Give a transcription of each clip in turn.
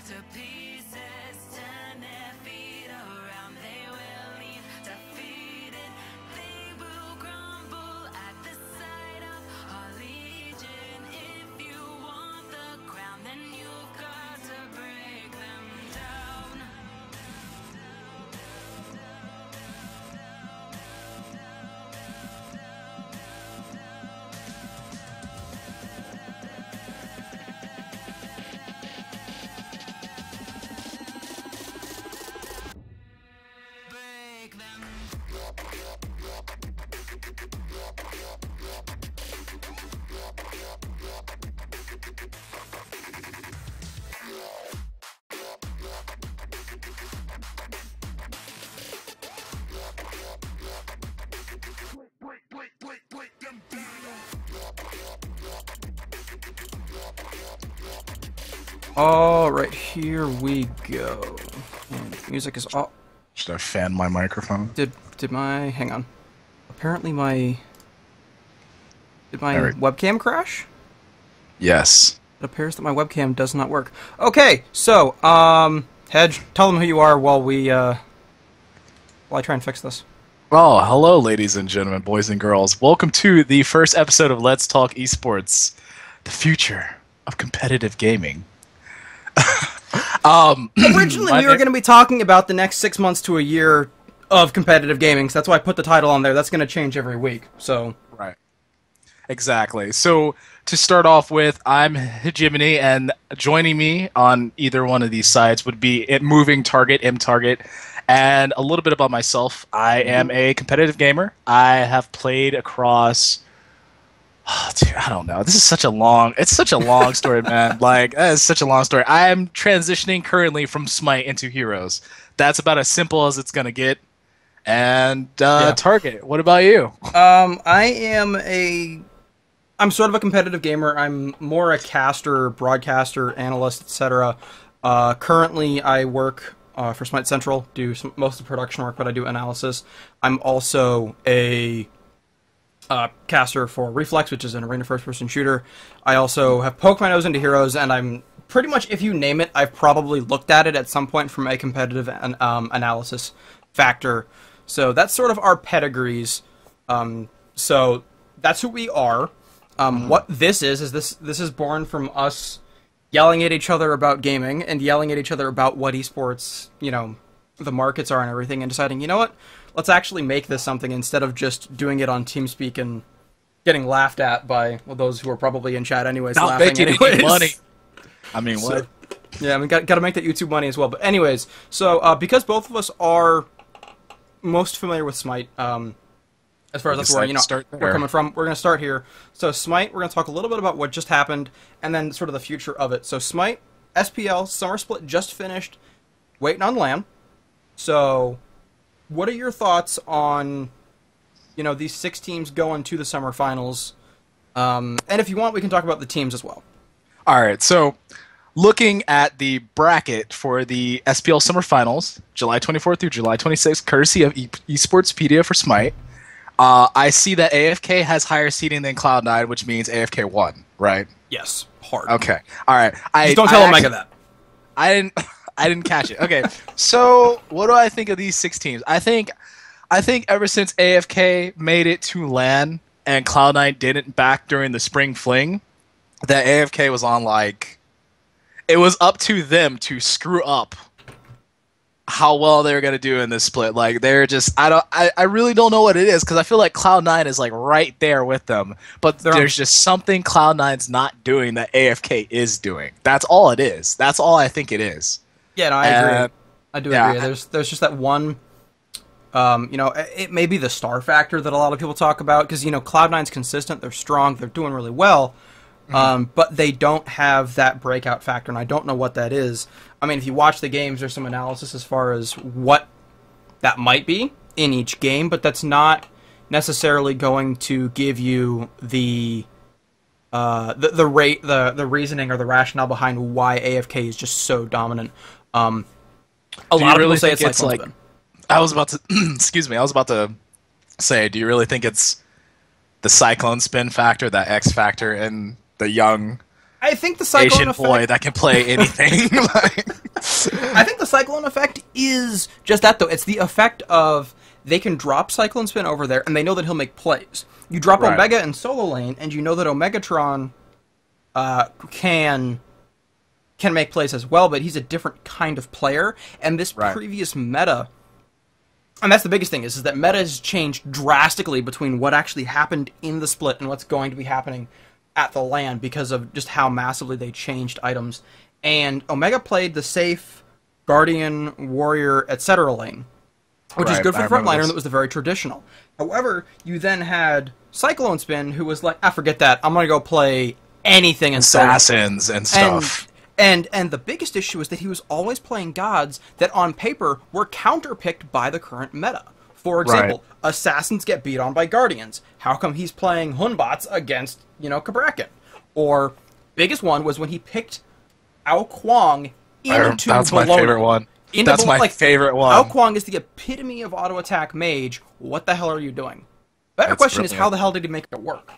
to pieces, turn their feet around. They will leave defeated. They will crumble at the sight of our legion. If you want the crown, then you've got to break them down. Break them. All right, here we go. And music is off. Should I fan my microphone? Did my hang on? Apparently did my Alright. webcam crash? Yes. It appears that my webcam does not work. Okay, so Hedge, tell them who you are while I try and fix this. Well, hello, ladies and gentlemen, boys and girls. Welcome to the first episode of Let's Talk Esports, the future of competitive gaming. Originally, we were going to be talking about the next 6 months to a year of competitive gaming, so that's why I put the title on there. That's going to change every week, so... Right. Exactly. So, to start off with, I'm Hegemony, and joining me on either one of these sides would be Moving Target, M-Target, and a little bit about myself. I am a competitive gamer. I have played across... Oh, dude, I don't know. This is such a long... It's such a long story, man. Like, that is such a long story. I am transitioning currently from Smite into Heroes. That's about as simple as it's going to get. And, Yeah. Target, what about you? I'm sort of a competitive gamer. I'm more a caster, broadcaster, analyst, etc. Currently, I work for Smite Central, do most of the production work, but I do analysis. I'm also a caster for Reflex, which is an arena first-person shooter. I also have poked my nose into Heroes, and I'm pretty much, if you name it, I've probably looked at it at some point from a competitive analysis factor. So that's sort of our pedigrees. So that's who we are. What this is this is born from us yelling at each other about gaming and yelling at each other about what esports, the markets are and everything, and deciding, you know what, let's actually make this something instead of just doing it on TeamSpeak and getting laughed at by those who are probably in chat anyways. Not laughing making anyways. any money. I mean, So- what? Yeah, I mean, got to make that YouTube money as well. But anyways, so because both of us are most familiar with Smite, as far as that's where we're coming from, we're going to start here. So Smite, we're going to talk a little bit about what just happened, and then sort of the future of it. So Smite, SPL, Summer Split just finished, waiting on LAN. So what are your thoughts on, these 6 teams going to the summer finals? And if you want, we can talk about the teams as well. All right, so looking at the bracket for the SPL Summer Finals, July 24th through July 26th, courtesy of eSportspedia for Smite, I see that AFK has higher seeding than Cloud9, which means AFK won, right? Yes, hard. Okay, all right. Just don't tell Omega that. I didn't catch it. Okay, so what do I think of these 6 teams? I think ever since AFK made it to LAN and Cloud9 didn't back during the spring fling, that AFK was on, like, it was up to them to screw up how well they were going to do in this split. Like, they're just, I really don't know what it is, because I feel like Cloud9 is, like, right there with them, but there's just something Cloud9's not doing that AFK is doing. That's all it is. That's all I think it is. Yeah, no, I agree. I do agree. There's just that one, it may be the star factor that a lot of people talk about, because, Cloud9's consistent, they're strong, they're doing really well, but they don't have that breakout factor, and I don't know what that is. I mean, if you watch the games, there's some analysis as far as what that might be in each game, but that's not necessarily going to give you the reasoning or the rationale behind why AFK is just so dominant. A lot of people say it's like I was about to excuse me. I was about to say, do you really think it's the Cyclone spin factor, that X factor, and the young I think the Cyclone Asian effect. boy that can play anything. Like, I think the Cyclone effect is just that, though. It's the effect of they can drop Cyclone Spin over there, and they know that he'll make plays. You drop Right. Omega in solo lane, and you know that Omegatron can make plays as well, but he's a different kind of player. And this Right. previous meta, and that's the biggest thing, is that meta has changed drastically between what actually happened in the split and what's going to be happening at the LAN because of just how massively they changed items. And Omega played the safe Guardian, Warrior, etc. lane, which is Right, good for I the front remember liner, this. and that was the very traditional. However, you then had Cyclone Spin, who was like, forget that, I'm going to go play anything in solo. assassins and stuff. And the biggest issue is that he was always playing gods that on paper were counterpicked by the current meta. For example, assassins get beat on by guardians. How come he's playing Hunbots against, Kabrakan? Or biggest one was when he picked Ao Kwang into That's my Bologna. favorite one. Into That's my favorite one. Ao Kwang is the epitome of auto attack mage. What the hell are you doing? Better That's question is, brilliant. how the hell did he make it work?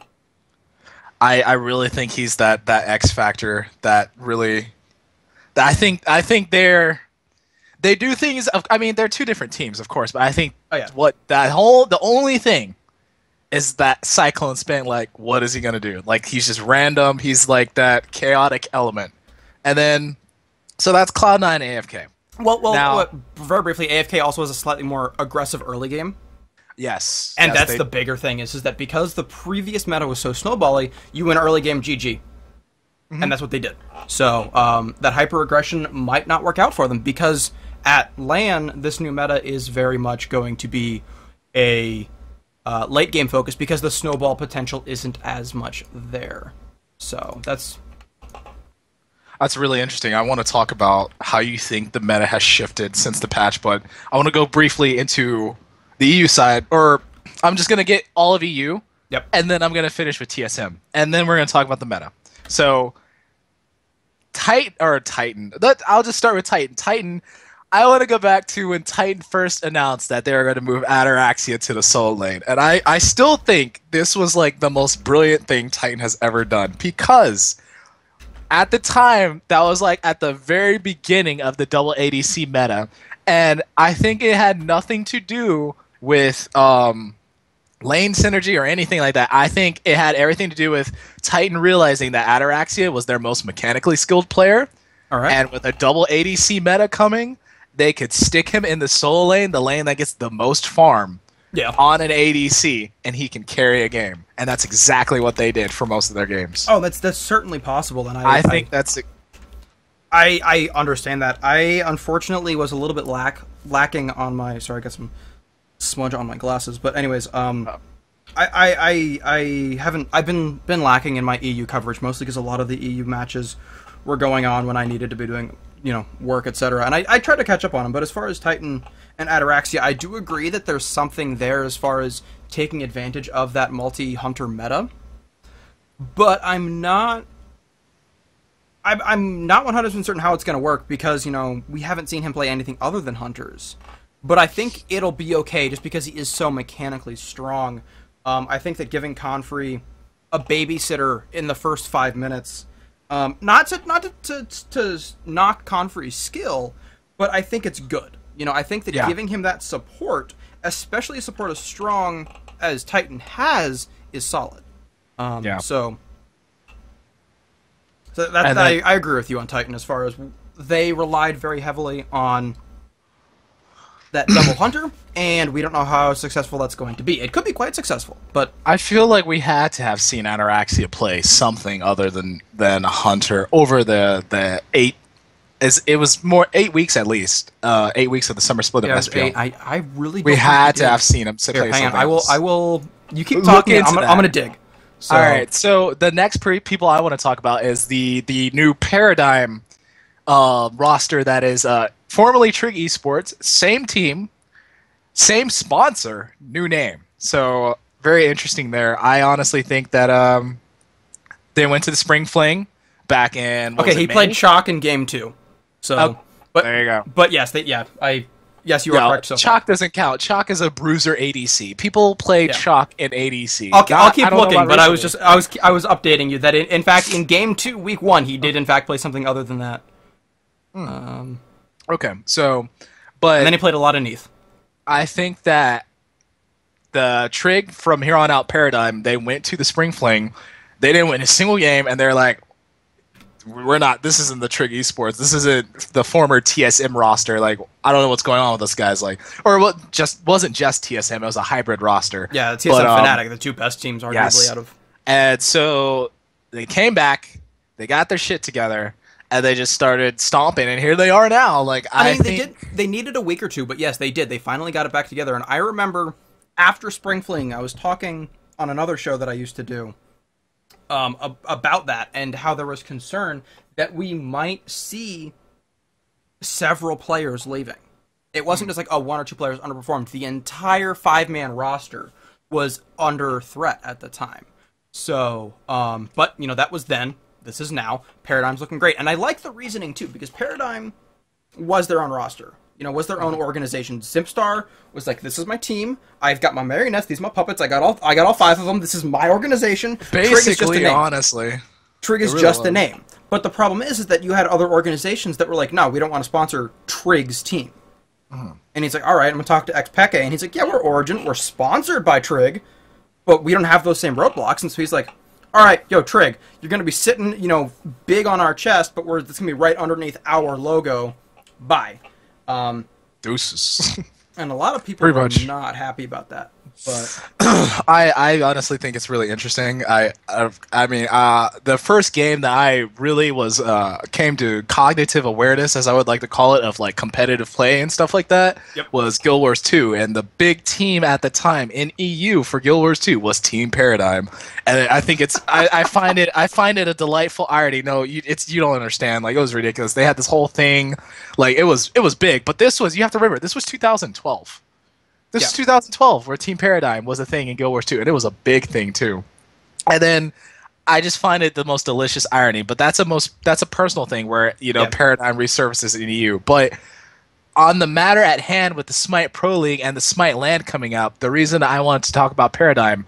I really think he's that X factor that really. I think they do things. I mean, they're two different teams, of course, but I think Oh, yeah. the only thing is that Cyclone Spin. Like, what is he gonna do? Like, he's just random. He's like that chaotic element, and then so that's Cloud9 AFK. Well, Now- very briefly, AFK also has a slightly more aggressive early game. Yes, And yes, that's the bigger thing, is that because the previous meta was so snowbally, you win early game GG. And that's what they did. So, that hyper-aggression might not work out for them, because at LAN, this new meta is very much going to be a late-game focus, because the snowball potential isn't as much there. So, that's really interesting. I want to talk about how you think the meta has shifted since the patch, but I want to go briefly into the EU side, or I'm just going to get all of EU, Yep. and then I'm going to finish with TSM, and then we're going to talk about the meta. So, Titan. I'll just start with Titan. Titan, I want to go back to when Titan first announced that they were going to move Ataraxia to the solo lane, and I still think this was like the most brilliant thing Titan has ever done, because at the time, that was like at the very beginning of the double ADC meta, and I think it had nothing to do with lane synergy or anything like that. I think it had everything to do with Titan realizing that Ataraxia was their most mechanically skilled player, all right. and with a double ADC meta coming, they could stick him in the solo lane, the lane that gets the most farm, Yeah. on an ADC, and he can carry a game. And that's exactly what they did for most of their games. Oh, that's certainly possible, and I think that's I understand that. I unfortunately was a little bit lacking on my. Sorry, I got some smudge on my glasses. But anyways, I haven't. I've been lacking in my EU coverage, mostly because a lot of the EU matches were going on when I needed to be doing work, etc. And I tried to catch up on them. But as far as Titan and Ataraxia, I do agree that there's something there as far as taking advantage of that multi-hunter meta. But I'm not 100% certain how it's going to work, because, we haven't seen him play anything other than hunters. But I think it'll be okay, just because he is so mechanically strong. I think that giving Confrey a babysitter in the first 5 minutes, not to knock Confrey's skill, but I think it's good. I think that giving him that support, especially a support as strong as Titan has, is solid. So I agree with you on Titan, as far as they relied very heavily on that double hunter, and we don't know how successful that's going to be. It could be quite successful, but I feel like we had to have seen Ataraxia play something other than a hunter over the 8. It was more 8 weeks at least. 8 weeks of the summer split of SPL. I really don't We think had we to did. have seen him. Here, hang on. I will. You keep Look talking. into I'm that. gonna dig. So, All right. So the next people I want to talk about is the new Paradigm roster that is formerly Trig Esports, same team, same sponsor, new name. So very interesting there. I honestly think that they went to the Spring Fling back in. Okay, he played Shock in game 2. So, but there you go. But yes, Yes, you are correct. So Chalk doesn't count. Chalk is a bruiser ADC. People play Chalk in ADC. I'll keep looking, but I was updating you that in fact in game 2, week 1, he did in fact play something other than that. Okay, so, but and then he played a lot of Neath. I think that the Trig from here on out Paradigm, they went to the Spring Fling. They didn't win a single game, and they're like, we're not. This isn't the Trig eSports. This isn't the former TSM roster. Like, I don't know what's going on with us guys. Like, or what? Wasn't just TSM. It was a hybrid roster. Yeah, TSM Fnatic, the two best teams arguably out of. And so they came back. They got their shit together, and they just started stomping. And here they are now. Like, I think they needed a week or two, but yes, they did. They finally got it back together. And I remember after Spring Fling, I was talking on another show that I used to do. About that and how there was concern that we might see several players leaving. It wasn't just like, oh, 1 or 2 players underperformed. The entire 5-man roster was under threat at the time. So, but, you know, that was then. This is now. Paradigm's looking great. And I like the reasoning, too, because Paradigm was their own roster. You know, was their own organization. Simpstar was like, this is my team. I've got my marionettes. These are my puppets. I got all 5 of them. This is my organization. Basically, honestly. Trig is just a name. But the problem is that you had other organizations that were like, no, we don't want to sponsor Trig's team. And he's like, all right, I'm going to talk to XPeke. And he's like, yeah, we're Origin. We're sponsored by Trig. But we don't have those same roadblocks. And so he's like, all right, yo, Trig, you're going to be sitting, you know, big on our chest, but it's going to be right underneath our logo. Bye. Deuces. And a lot of people are not happy about that. But I honestly think it's really interesting. I mean, the first game that I really was came to cognitive awareness, as I would like to call it, of like competitive play and stuff like that, was Guild Wars 2, and the big team at the time in EU for Guild Wars 2 was Team Paradigm, and I think it's I find it a delightful irony. No, you don't understand. Like, it was ridiculous. They had this whole thing, like it was big, but this was, you have to remember, this was 2012. This is 2012, where Team Paradigm was a thing in Guild Wars 2, and it was a big thing too. And then I just find it the most delicious irony, but that's a personal thing where, you know, Paradigm resurfaces in EU. But on the matter at hand with the Smite Pro League and the Smite Land coming up, the reason I wanted to talk about Paradigm,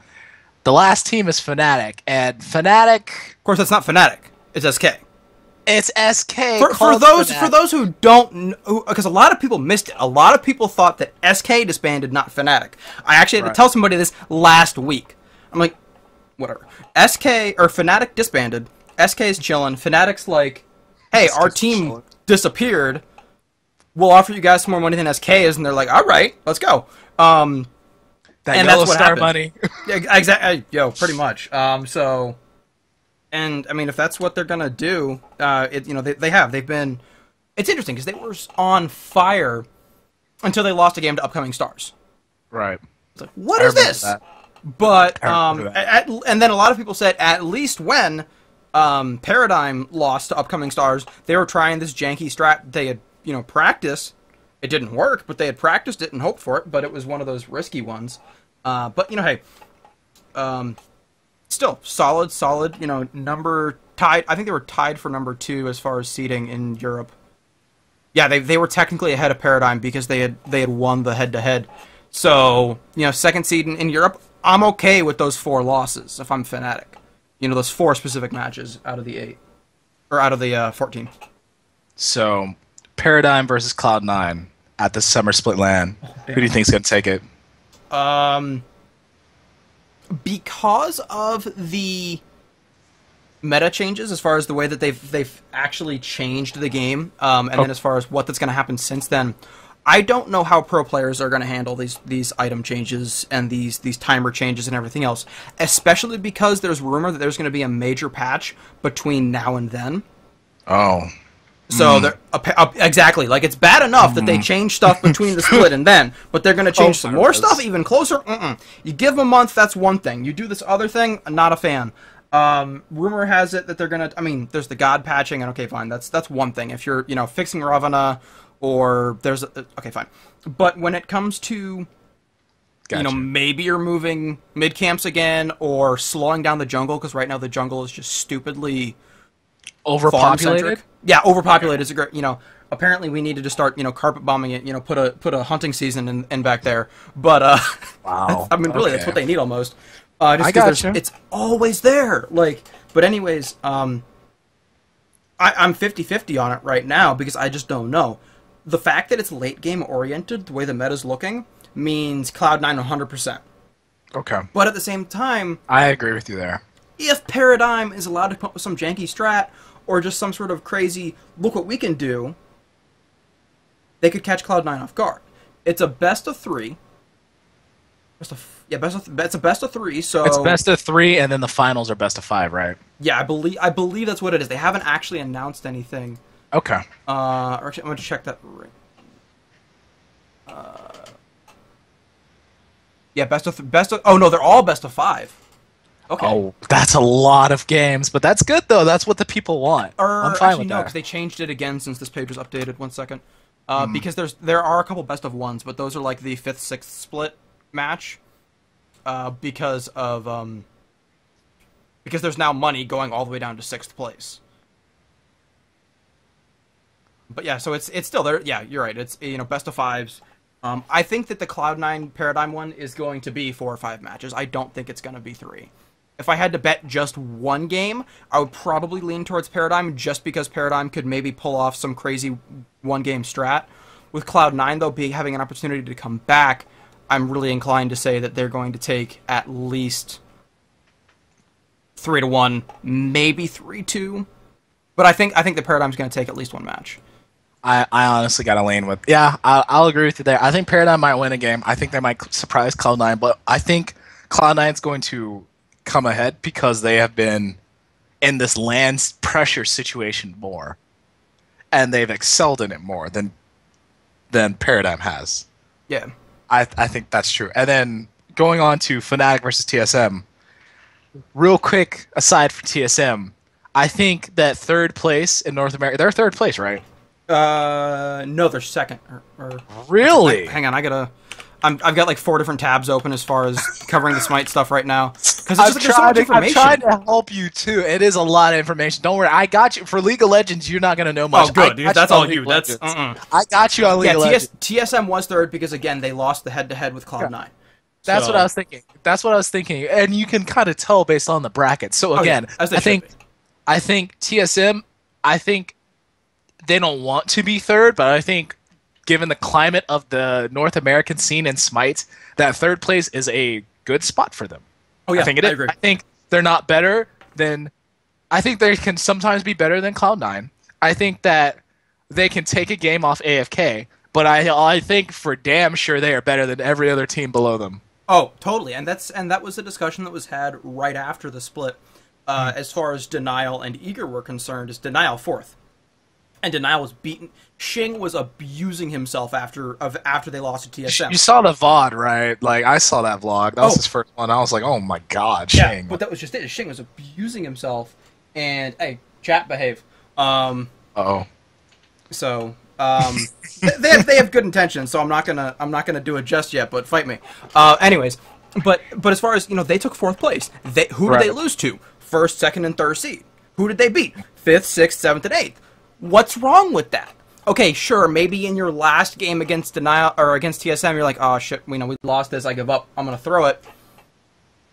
the last team is Fnatic, and Fnatic. Of course, that's not Fnatic. It's SK. It's SK. For those who don't know, because a lot of people missed it. A lot of people thought that SK disbanded, not Fnatic. I actually had to tell somebody this last week. I'm like, whatever. SK or Fnatic disbanded. SK's chilling. Fnatic's like, hey, our team disappeared. We'll offer you guys some more money than SK is, and they're like, all right, let's go. That and Yellow that's what Star happened. money. Yeah, exactly. Yo, pretty much. So. And I mean, if that's what they're gonna do, you know, they've been. It's interesting because they were on fire until they lost a game to Upcoming Stars. Right. It's like, what is this? That. But and then a lot of people said at least when Paradigm lost to Upcoming Stars, they were trying this janky strat. They had, you know, practiced. It didn't work, but they had practiced it and hoped for it. But it was one of those risky ones. But you know, hey. Still solid. You know, number tied. I think they were tied for number 2 as far as seeding in Europe. Yeah, they were technically ahead of Paradigm because they had won the head-to-head. So, you know, second seed in Europe. I'm okay with those 4 losses if I'm Fnatic. You know, those 4 specific matches out of the 8 or out of the 14. So, Paradigm versus Cloud9 at the Summer Split LAN. Who do you think's gonna take it? Because of the meta changes, as far as the way that they've actually changed the game, and then as far as that's going to happen since then, I don't know how pro players are going to handle these item changes and these timer changes and everything else, especially because there's rumor that there's going to be a major patch between now and then. Oh. So exactly, like, it's bad enough that they change stuff between the split and then, but they're going to change some more stuff even closer. You give them a month, that's one thing. You do this other thing, not a fan. Rumor has it that they're going to. I mean, there's the God patching, and okay, fine, that's one thing. If you're, you know, fixing Ravana, or there's okay, fine. But when it comes to, you know, maybe you're moving mid camps again, or slowing down the jungle, because right now the jungle is just stupidly overpopulated. Yeah, overpopulated is a great, you know, apparently we need to just start, carpet bombing it. Put a hunting season in back there. But Wow. I mean, really, that's what they need almost. Just I 'cause gotcha. it's always there. But anyways, I'm 50-50 on it right now because I just don't know. The fact that it's late game oriented, the way the meta's looking, means Cloud9 100%. Okay. But at the same time, I agree with you there. if Paradigm is allowed to come up with some janky strat or just some sort of crazy, look what we can do, they could catch Cloud9 off guard. It's a best of 3. It's a best of 3, so It's best of 3, and then the finals are best of 5, right? yeah, I believe that's what it is. They haven't actually announced anything. Okay. Actually, I'm going to check that right. Yeah, best of. Oh no, they're all best of 5. Okay. Oh, that's a lot of games, but that's good though. That's what the people want. I'm fine Actually, with no, that. because they changed it again since this page was updated. 1 second. Because there are a couple best of 1s, but those are like the 5th, 6th split match. Because there's now money going all the way down to 6th place. But yeah, so it's still there. Yeah, you're right. It's best of 5s. I think that the Cloud9 Paradigm one is going to be 4 or 5 matches. I don't think it's going to be 3. If I had to bet just one game, I would probably lean towards Paradigm just because Paradigm could maybe pull off some crazy one-game strat. With Cloud9, though, having an opportunity to come back, I'm really inclined to say that they're going to take at least 3-1, maybe 3-2. But I think the Paradigm's going to take at least one match. I honestly got to lean with. Yeah, I'll agree with you there. I think Paradigm might win a game. I think they might surprise Cloud9, but I think Cloud9's going to come ahead because they have been in this land pressure situation more, and they've excelled in it more than Paradigm has. Yeah. I think that's true. And then going on to Fnatic versus TSM, real quick aside for TSM, I think that 3rd place in North America, they're 3rd place, right? No, they're 2nd. Really? Hang on, I've got like 4 different tabs open as far as covering the Smite stuff right now. Because I'm there's so much information. trying to help you too. It is a lot of information. Don't worry, I got you. For League of Legends, you're not gonna know much. Oh, good, dude. That's all you. Legends. That's I got you on League of Legends. TSM was 3rd because again they lost the head-to-head with Cloud9. That's what I was thinking. That's what I was thinking, and you can kind of tell based on the bracket. So again, as they should be. I think TSM. I think they don't want to be 3rd, but I think given the climate of the North American scene in Smite, that 3rd place is a good spot for them. Oh yeah, I think it is. agree. I think they're not better than. I think they can sometimes be better than Cloud9. I think that they can take a game off AFK, but I think for damn sure they are better than every other team below them. Oh, totally, and that was a discussion that was had right after the split. As far as Denial and Eager were concerned, is Denial 4th. And Denial was beaten. Shing was abusing himself after they lost to TSM. You saw the VOD, right? Like, I saw that vlog. That was his first one. I was like, oh my god, yeah, Shing. but that was just it. Shing was abusing himself, and hey, chat, behave. Uh-oh. So, they have good intentions. So I'm not gonna do it just yet. But fight me. Anyways, but as far as they took 4th place. Who did they lose to? 1st, 2nd, and 3rd seed. Who did they beat? 5th, 6th, 7th, and 8th. What's wrong with that? Okay, sure, maybe in your last game against Denial or against TSM, you're like, oh shit, we lost this, I give up, I'm gonna throw it.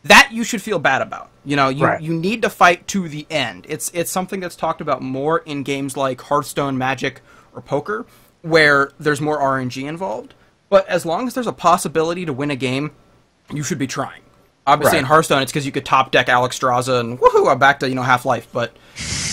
That you should feel bad about. You need to fight to the end. It's something that's talked about more in games like Hearthstone, Magic, or Poker, where there's more RNG involved. But as long as there's a possibility to win a game, you should be trying. Obviously, in Hearthstone, it's because you could top deck Alexstrasza and woohoo, I'm back to Half-Life. But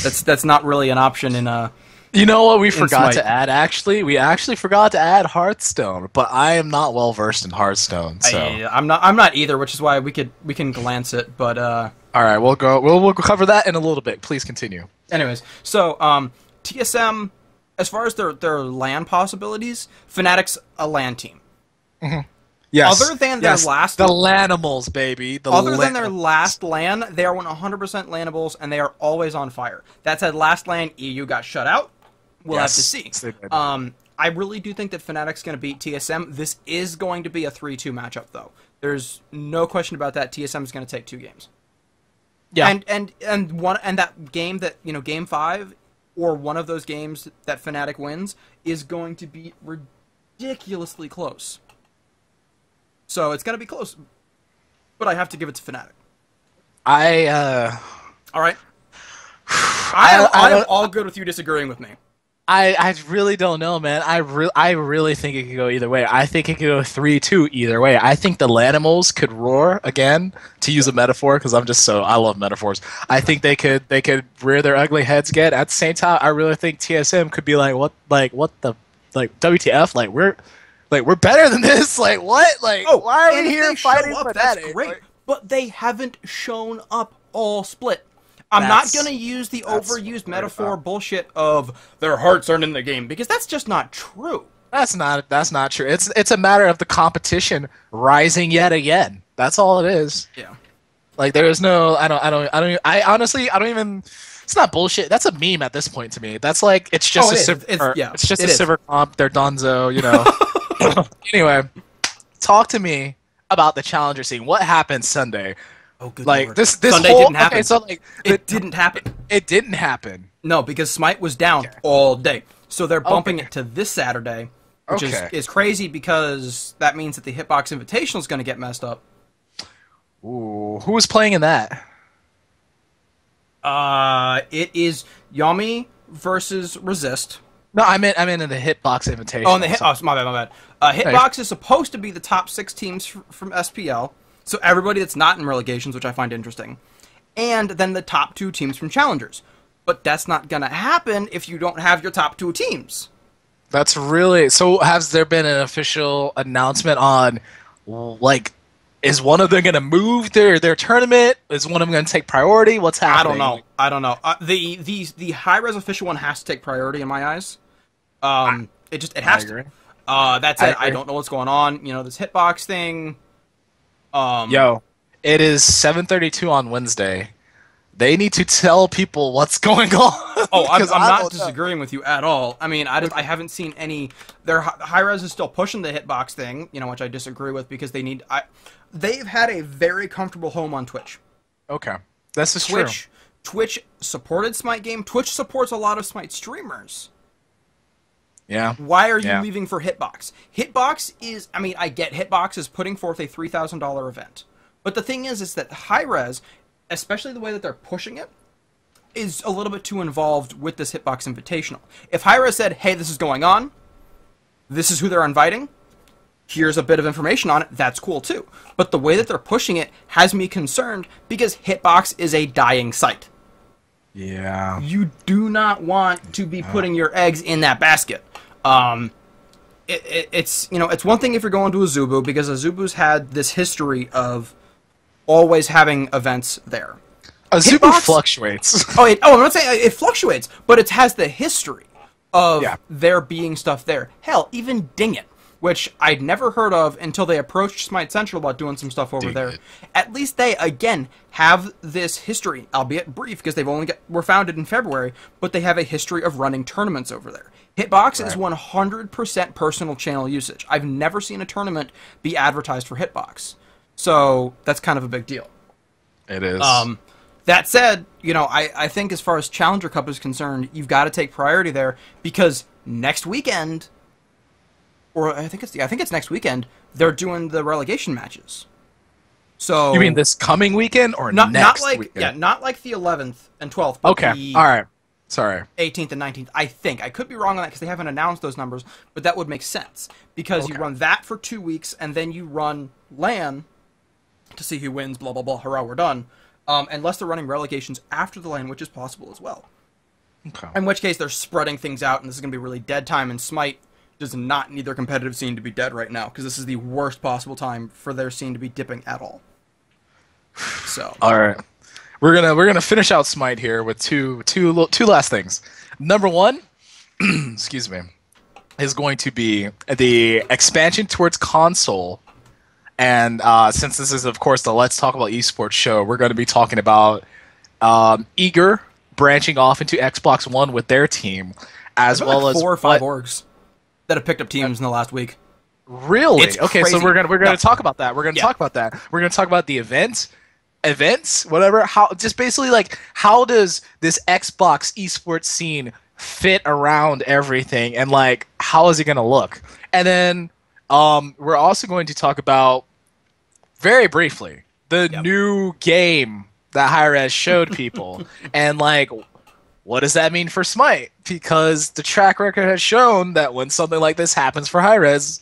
that's not really an option in You know what we forgot Smite. to add, actually? We actually forgot to add Hearthstone, but I am not well versed in Hearthstone, so. I'm not either, which is why we can glance it, but Alright, we'll cover that in a little bit. Please continue. anyways, so TSM, as far as their LAN possibilities, Fnatic's a LAN team. Yes. Other than their last the Lanimals, baby. Other than their last LAN, they are 100% LANables, and they are always on fire. That said, last LAN, EU got shut out. We'll have to see. Yes, they did. I really do think that Fnatic's going to beat TSM. This is going to be a 3-2 matchup, though. There's no question about that. TSM is going to take 2 games. Yeah. And that game that game 5 or one of those games that Fnatic wins is going to be ridiculously close. So it's going to be close, but I have to give it to Fnatic. All right. I'm all good with you disagreeing with me. I really don't know, man. I really think it could go either way. I think it could go 3-2 either way. I think the Lanimals could roar again, to use a metaphor, because I love metaphors. I think they could rear their ugly heads again. At the same time, I really think TSM could be what the WTF? We're better than this. Like what? Like why are we here fighting for that? That's great, but they haven't shown up all split. I'm not going to use the overused metaphor bullshit of their hearts aren't in the game, because that's just not true. That's not true. It's a matter of the competition rising yet again. That's all it is. Yeah. Like there is no I honestly don't even. It's not bullshit. That's a meme at this point to me. That's like it's just it's just a silver comp. They're Donzo, you know. Anyway, talk to me about the challenger scene. What happened Sunday? Oh, good like Lord. this Sunday whole, didn't happen. Okay, so like it didn't happen. It didn't happen. No, because Smite was down all day, so they're bumping it to this Saturday, which is crazy because that means that the Hitbox Invitational is going to get messed up. Ooh, who was playing in that? It is Yami versus Resist. No, I meant in the Hitbox Invitational. Oh, in the my bad. Hitbox is supposed to be the top 6 teams from SPL. So everybody that's not in relegations, which I find interesting. And then the top 2 teams from challengers. But that's not going to happen if you don't have your top 2 teams. That's really... So has there been an official announcement on, like, is one of them going to move their tournament? Is one of them going to take priority? What's happening? I don't know. The high-res official one has to take priority in my eyes. It has to. That said, I don't know what's going on. You know, this Hitbox thing... Yo, it is 7:32 on Wednesday. They need to tell people what's going on. Oh, I'm not disagreeing with you at all. I mean, I haven't seen any. Their high-res is still pushing the Hitbox thing, you know, which I disagree with because they've had a very comfortable home on Twitch. Okay, this is true. Twitch supported Smite game. Twitch supports a lot of Smite streamers. Yeah. Why are you leaving for Hitbox? Hitbox is, I mean, I get Hitbox is putting forth a $3,000 event. But the thing is that high-res, especially the way that they're pushing it, is a little bit too involved with this Hitbox Invitational. If high-res said, hey, this is going on, this is who they're inviting, here's a bit of information on it, that's cool too. But the way that they're pushing it has me concerned because Hitbox is a dying site. Yeah. You do not want to be putting your eggs in that basket. It's it's one thing if you're going to Azubu because Azubu's had this history of always having events there. Azubu fluctuates. I'm not saying it fluctuates, but it has the history of there being stuff there. Hell, even Ding It, which I'd never heard of until they approached Smite Central about doing some stuff over there. At least they, again, have this history, albeit brief, because they've were founded in February, but they have a history of running tournaments over there. Hitbox is 100% personal channel usage. I've never seen a tournament be advertised for Hitbox. So that's kind of a big deal. It is. That said, I think as far as Challenger Cup is concerned, you've got to take priority there because next weekend... Or I think it's next weekend. They're doing the relegation matches. So you mean this coming weekend or not weekend? Yeah, not like the 11th and 12th. But okay, all right. Sorry. 18th and 19th. I think I could be wrong on that because they haven't announced those numbers, but that would make sense because you run that for 2 weeks and then you run LAN to see who wins. Blah blah blah. Hurrah, we're done. Unless they're running relegations after the LAN, which is possible as well. Okay. In which case they're spreading things out, and this is going to be really dead time. And Smite does not need their competitive scene to be dead right now because this is the worst possible time for their scene to be dipping at all. So all right, we're gonna finish out Smite here with two last things. Number one, excuse me, is going to be the expansion towards console, and since this is of course the Let's Talk About Esports show, we're going to be talking about Eager branching off into Xbox One with their team, as well as 4 or 5 orgs that have picked up teams in the last week. Really? It's okay, crazy. so we're gonna talk about that. We're gonna talk about that. We're gonna talk about the event, events, whatever. How just basically like how does this Xbox esports scene fit around everything, and like how is it gonna look? And then we're also going to talk about very briefly the new game that Hi-Rez showed people, and like what does that mean for Smite? Because the track record has shown that when something like this happens for Hi-Rez,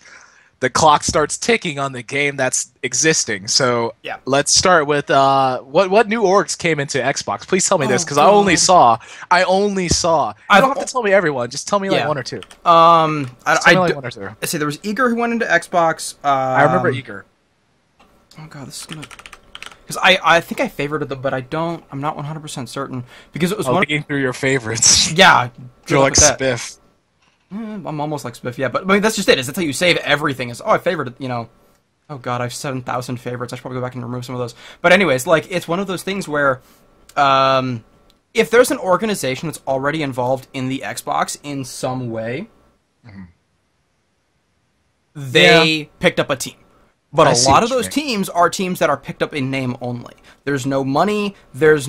the clock starts ticking on the game that's existing. So let's start with what new orgs came into Xbox. Please tell me this, because I only saw. You don't have to tell me everyone. Just tell me like one or two. I like one or two. Let's see. There was Eager who went into Xbox. I remember Eager. Oh god, this is gonna. Because I think I favorited them, but I'm not 100% certain because it was looking through your favorites. Yeah, you're like Spiff. I'm almost like Spiff, yeah, but I mean that's just it. Is that's how you save everything? Is I favored, oh god, I have 7,000 favorites. I should probably go back and remove some of those. But anyways, like it's one of those things where, if there's an organization that's already involved in the Xbox in some way, they picked up a team. But a lot of those teams are teams that are picked up in name only. There's no money. It's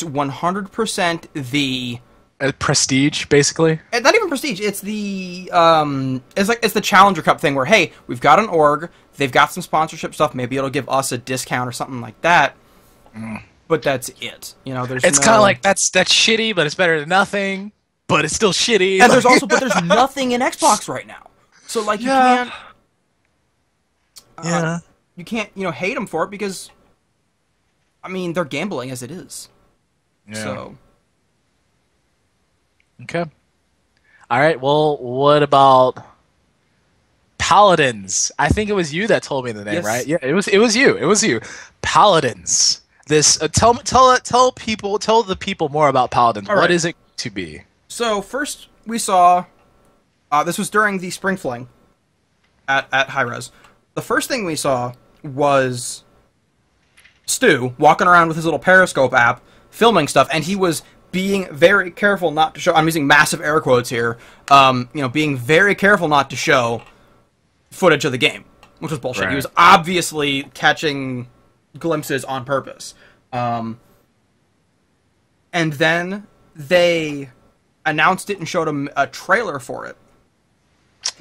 100% the prestige, basically. Not even prestige. It's the it's the Challenger Cup thing where hey, we've got an org. They've got some sponsorship stuff. Maybe it'll give us a discount or something like that. But that's it. There's. It's kind of like that's shitty, but it's better than nothing. But it's still shitty. And there's nothing in Xbox right now. So like you can't. You can't, hate them for it because, I mean, they're gambling as it is. Yeah. So. Okay. All right. Well, what about Paladins? I think it was you that told me the name, right? Yeah, it was you. It was you. Paladins. This tell the people more about Paladins. What is it to be? So first we saw, this was during the Spring Fling at Hi-Rez. The first thing we saw was Stu walking around with his little Periscope app, filming stuff, and he was being very careful not to show. I'm using massive air quotes here. Being very careful not to show footage of the game, which was bullshit. Right. He was obviously catching glimpses on purpose. And then they announced it and showed him a trailer for it.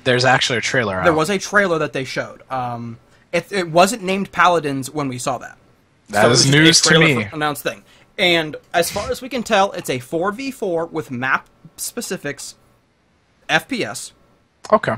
There's actually a trailer out. There was a trailer that they showed. It wasn't named Paladins when we saw that. That is news to me. Announced thing. And as far as we can tell, it's a 4v4 with map specifics, FPS. Okay.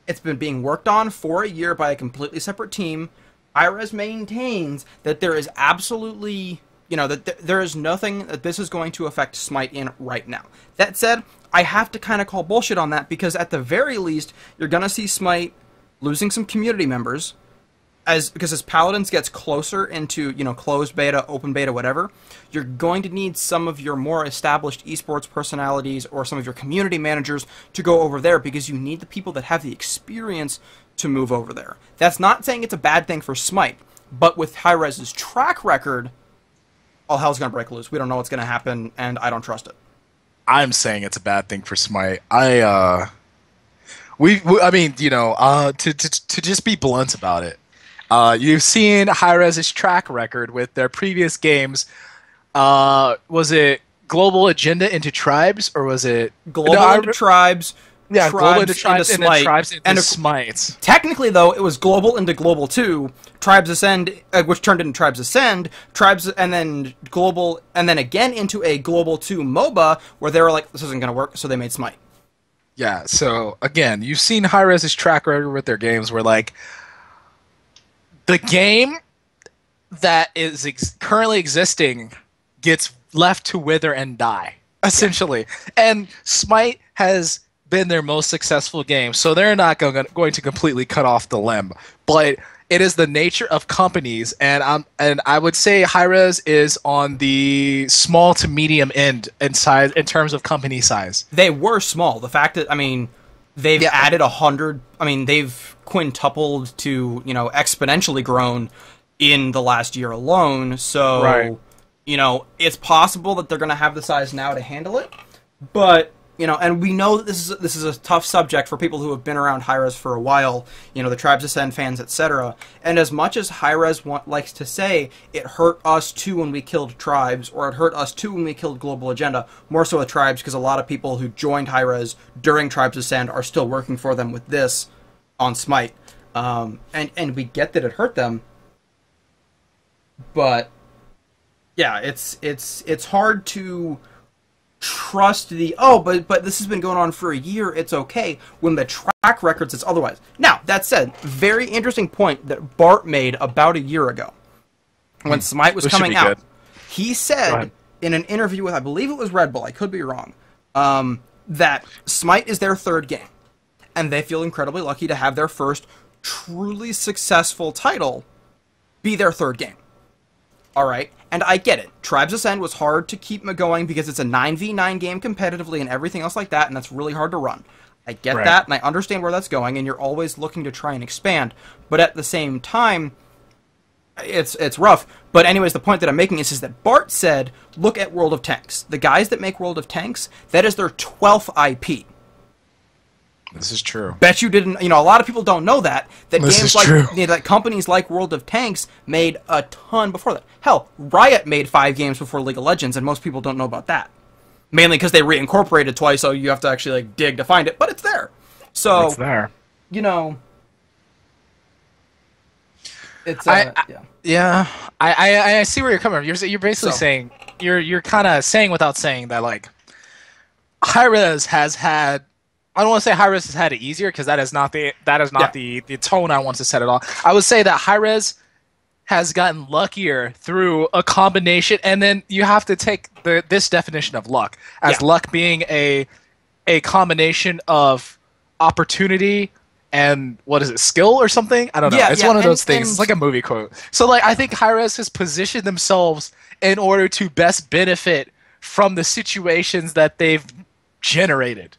It's been being worked on for a year by a completely separate team. Hi-Rez maintains that there is absolutely, that there is nothing that this is going to affect Smite in right now. That said, I have to kind of call bullshit on that because at the very least, you're going to see Smite losing some community members because as Paladins gets closer into, closed beta, open beta, whatever, you're going to need some of your more established esports personalities or some of your community managers to go over there because you need the people that have the experience to move over there. That's not saying it's a bad thing for Smite, but with Hi-Rez's track record, all hell's going to break loose. We don't know what's going to happen, and I don't trust it. I'm saying it's a bad thing for Smite. To just be blunt about it, you've seen Hi-Rez's track record with their previous games. Was it Global Agenda into Tribes, or was it Global into Tribes? Yeah, Global into Tribes into and then Tribes into Smite. Technically, though, it was Global into Global 2, Tribes Ascend, which turned into Tribes Ascend, Tribes, and then Global, and then again into a Global 2 MOBA, where they were like, this isn't going to work, so they made Smite. Yeah, so, again, you've seen Hi-Rez's track record with their games where, like, the game that is currently existing gets left to wither and die, essentially. And Smite has been their most successful game, so they're not going to completely cut off the limb. But it is the nature of companies, and I would say Hi-Rez is on the small to medium end in size in terms of company size. They were small. The fact that they've added 100. They've quintupled to exponentially grown in the last year alone. So it's possible that they're going to have the size now to handle it, but and we know that this is a tough subject for people who have been around Hi-Rez for a while, the Tribes Ascend fans, etc. And as much as Hi-Rez likes to say it hurt us too when we killed Tribes, or it hurt us too when we killed Global Agenda, more so with Tribes because a lot of people who joined Hi-Rez during Tribes Ascend are still working for them with this on Smite. And we get that it hurt them, but yeah, it's hard to trust but this has been going on for a year, it's okay, when the track record says otherwise. Now, that said, very interesting point that Bart made about a year ago when Smite was coming out. He said in an interview with, I believe it was Red Bull, I could be wrong, that Smite is their third game, and they feel incredibly lucky to have their first truly successful title be their third game. Alright, and I get it. Tribes Ascend was hard to keep going because it's a 9v9 game competitively and everything else like that, and that's really hard to run. I get that, and I understand where that's going, and you're always looking to try and expand. But at the same time, it's rough. But anyways, the point that I'm making is that Bart said, look at World of Tanks. The guys that make World of Tanks, that is their 12th IP. This is true. Bet you didn't. A lot of people don't know that This games is like true. That companies like World of Tanks made a ton before that. Hell, Riot made 5 games before League of Legends, and most people don't know about that. Mainly because they reincorporated twice, so you have to actually dig to find it. But it's there. So It's there. It's Yeah, I see where you're coming from. You're basically saying you're kind of saying without saying that Hi-Rez has had. I don't want to say Hi-Rez has had it easier because that is not the tone I want to set at all. I would say that Hi-Rez has gotten luckier through a combination, and then you have to take this definition of luck as luck being a combination of opportunity and skill or something? I don't know. It's one of those things. It's like a movie quote. So I think Hi-Rez has positioned themselves in order to best benefit from the situations that they've generated.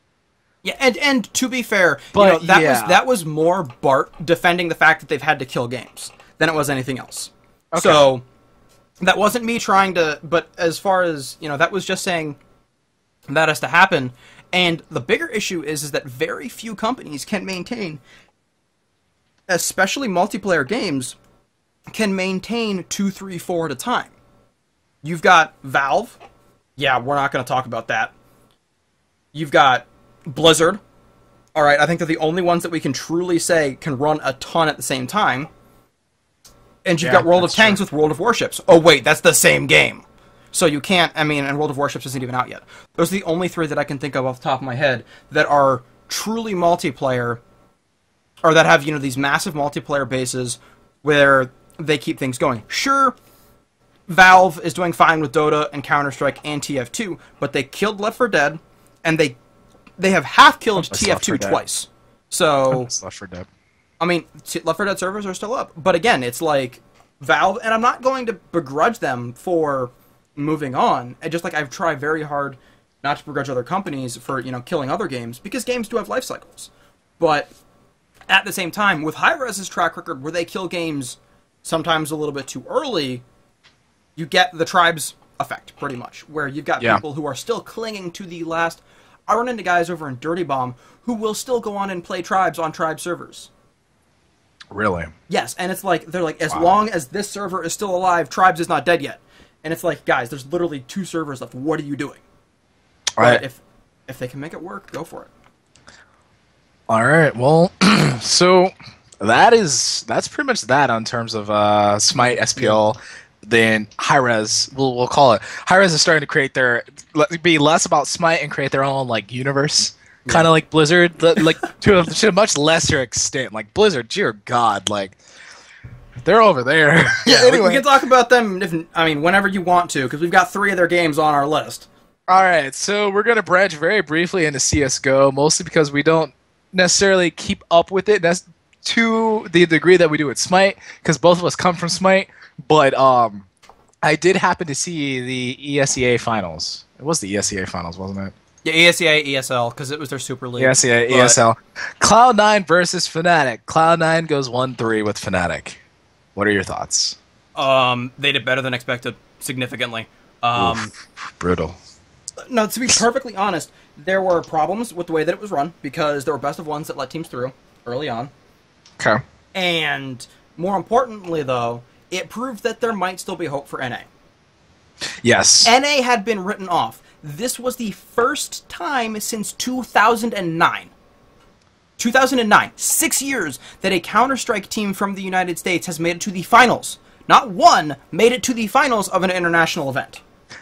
Yeah, and to be fair, that was more Bart defending the fact that they've had to kill games than it was anything else. Okay. So that wasn't me trying to, but as far as, that was just saying that has to happen. And the bigger issue is that very few companies can maintain, especially multiplayer games, can maintain 2, 3, 4 at a time. You've got Valve. Yeah, we're not going to talk about that. You've got Blizzard. Alright, I think they're the only ones that we can truly say can run a ton at the same time. And you've got World of Tanks with World of Warships. Oh wait, that's the same game. So you can't, and World of Warships isn't even out yet. Those are the only 3 that I can think of off the top of my head that are truly multiplayer, or that have, these massive multiplayer bases where they keep things going. Sure, Valve is doing fine with Dota and Counter-Strike and TF2, but they killed Left 4 Dead, and they have half-killed TF2 twice. So, Left 4 Dead. Left 4 Dead servers are still up. But again, it's like Valve, and I'm not going to begrudge them for moving on. And just I've tried very hard not to begrudge other companies for, killing other games, because games do have life cycles. But at the same time, with Hi-Rez's track record where they kill games sometimes a little bit too early, you get the Tribes effect, pretty much, where you've got people who are still clinging to the last. I run into guys over in Dirty Bomb who will still go on and play Tribes on Tribe servers. Really? Yes, and it's they're as long as this server is still alive, Tribes is not dead yet. And it's guys, there's literally 2 servers left. What are you doing? But if they can make it work, go for it. All right. Well, so that's pretty much that on terms of Smite SPL. Then Hi-Rez, we'll call it. Hi-Rez is starting to be less about Smite and create their own universe, kind of like Blizzard, to a much lesser extent. Like Blizzard, dear God, they're over there. Yeah, anyway, we can talk about them whenever you want to, because we've got 3 of their games on our list. All right, so we're gonna branch very briefly into CS:GO, mostly because we don't necessarily keep up with it to the degree that we do with Smite, because both of us come from Smite. But I did happen to see the ESEA finals. It was the ESEA finals, wasn't it? Yeah, ESEA, ESL, because it was their Super League. ESEA, ESL. Cloud9 versus Fnatic. Cloud9 goes 1-3 with Fnatic. What are your thoughts? They did better than expected, significantly. Brutal. No, to be perfectly honest, There were problems with the way that it was run because there were best of ones that let teams through early on. Okay. And more importantly, though, it proved that there might still be hope for NA. Yes. NA had been written off. This was the first time since 2009. 2009, 6 years, that a Counter-Strike team from the United States has made it to the finals. Not one, made it to the finals of an international event.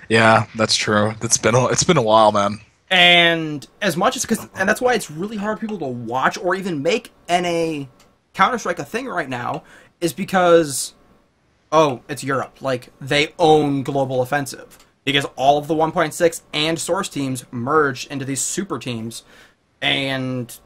Yeah, that's true. It's been a while, man. And as much as and that's why it's really hard for people to watch or even make NA Counter-Strike a thing right now, is because it's Europe. Like, they own Global Offensive. Because all of the 1.6 and Source teams merged into these super teams. And,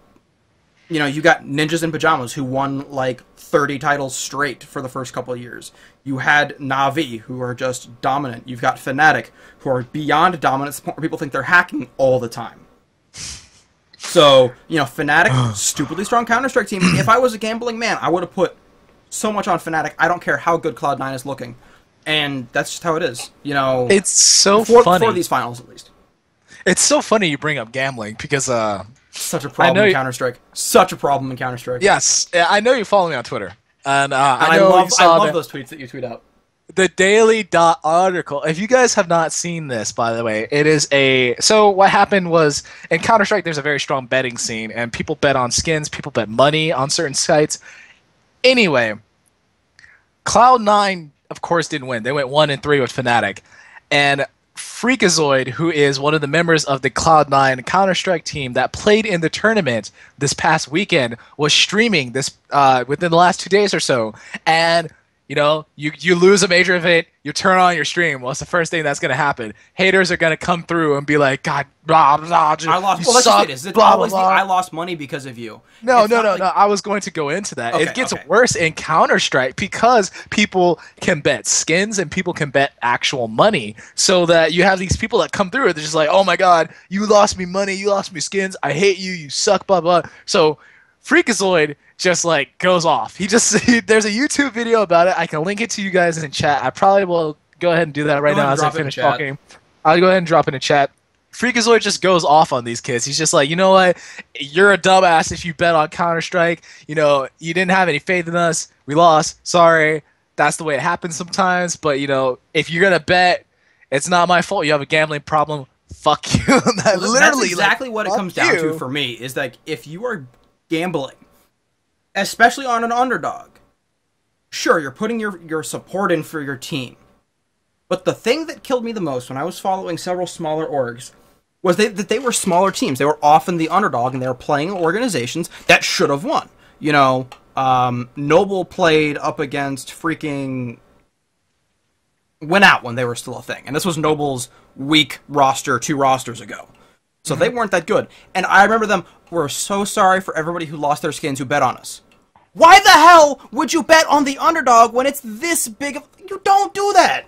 you know, you got Ninjas in Pajamas, who won, like, 30 titles straight for the first couple of years. You had Na'Vi, who are just dominant. You've got Fnatic, who are beyond dominant. People think they're hacking all the time. So, you know, Fnatic, stupidly strong Counter-Strike team. If I was a gambling man, I would have put so much on Fnatic. I don't care how good Cloud9 is looking. And that's just how it is. You know, it's so funny. For these finals, at least. It's so funny you bring up gambling because such a problem in Counter-Strike. Such a problem in Counter-Strike. Yes, I know you follow me on Twitter, and I love those tweets that you tweet out. The Daily Dot article. If you guys have not seen this, by the way, it is so what happened was in Counter-Strike there's a very strong betting scene, and people bet on skins, people bet money on certain sites. Anyway, Cloud9 of course didn't win. They went 1-3 with Fnatic, and Freakazoid, who is one of the members of the Cloud9 Counter-Strike team that played in the tournament this past weekend, was streaming this within the last 2 days or so. And, you know, you lose a major event, you turn on your stream. Well, it's the first thing that's going to happen. Haters are going to come through and be like, God, blah, blah, I lost. Well, suck, is it blah, always blah, the blah. I lost money because of you? No. I was going to go into that. Okay, it gets worse in Counter-Strike because people can bet skins and people can bet actual money. So that you have these people that come through and they're just like, oh my God, you lost me money, you lost me skins, I hate you, you suck, blah, blah. So Freakazoid just like goes off. There's a YouTube video about it. I can link it to you guys in chat. I probably will go ahead and do that right now as I finish talking. I'll go ahead and drop it in chat. Freakazoid just goes off on these kids. He's just like, you know what? You're a dumbass if you bet on Counter-Strike. You know, you didn't have any faith in us. We lost. Sorry. That's the way it happens sometimes. But, you know, if you're going to bet, it's not my fault. You have a gambling problem. Fuck you. That's exactly what it comes down to for me, is like, if you are gambling, especially on an underdog, sure, you're putting your support in for your team. But the thing that killed me the most when I was following several smaller orgs was that they were smaller teams. They were often the underdog, and they were playing organizations that should have won. You know, Noble played up against freaking Went Out when they were still a thing. And this was Noble's weak roster 2 rosters ago. So they weren't that good. And I remember them, we're so sorry for everybody who lost their skins who bet on us. Why the hell would you bet on the underdog when it's this big of... You don't do that!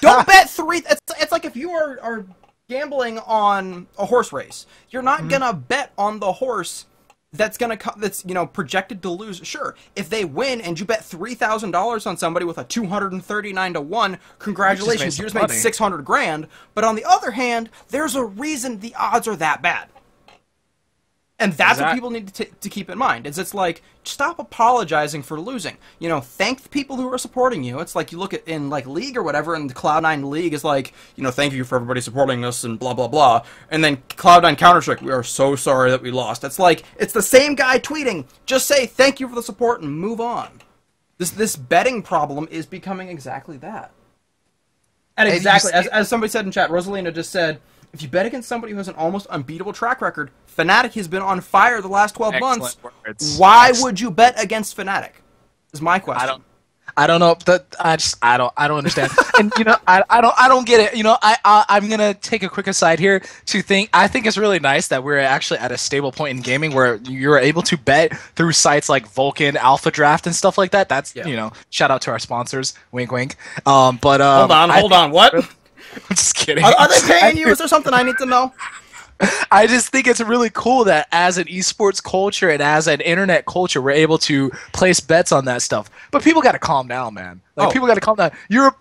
Don't bet 3... It's like if you are gambling on a horse race. You're not gonna bet on the horse that's you know, projected to lose. Sure, if they win and you bet $3,000 on somebody with a 239-1, congratulations, you just made 600 grand. But on the other hand, there's a reason the odds are that bad. And that's what people need to keep in mind. It's like, stop apologizing for losing. You know, thank the people who are supporting you. It's like you look at in like League or whatever, and the Cloud9 League is like, you know, thank you for everybody supporting us and blah blah blah. And then Cloud9 Counter-Strike, we are so sorry that we lost. It's like, it's the same guy tweeting. Just say thank you for the support and move on. This betting problem is becoming exactly that. And exactly as somebody said in chat, Rosalina just said, if you bet against somebody who has an almost unbeatable track record, Fnatic has been on fire the last 12 months. Why would you bet against Fnatic? Is my question. I don't know. I don't understand. And you know, I don't get it. You know, I'm gonna take a quick aside here to think. I think it's really nice that we're actually at a stable point in gaming where you're able to bet through sites like Vulcan, Alpha Draft, and stuff like that. That's you know, shout out to our sponsors. Wink, wink. But hold on. What? I'm just kidding. Are they paying you? Is there something I need to know? I just think it's really cool that as an esports culture and as an internet culture, we're able to place bets on that stuff. But people got to calm down, man. Like people got to calm down. You're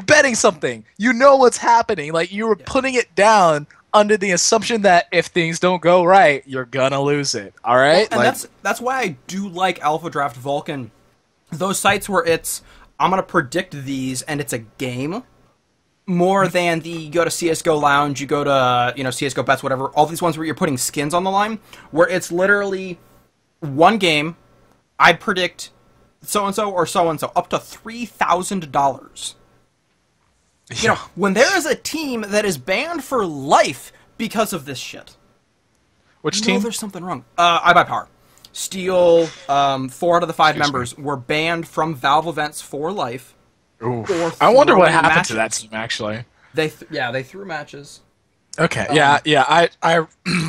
betting something. You know what's happening. Like you were putting it down under the assumption that if things don't go right, you're gonna lose it. All right, Well, and that's why I do like Alpha Draft Vulcan. Those sites where it's I'm gonna predict these and it's a game, more than the you go to CS:GO Lounge, you go to CS:GO Bets, whatever. All these ones where you're putting skins on the line, where it's literally one game. I predict so and so or so and so up to $3,000. When there is a team that is banned for life because of this shit. Which team? There's something wrong. I Buy Power. Steel, 4 out of the 5 members were banned from Valve events for life. Oof. I wonder what happened matches. to that team, actually. They threw matches. Okay, yeah. I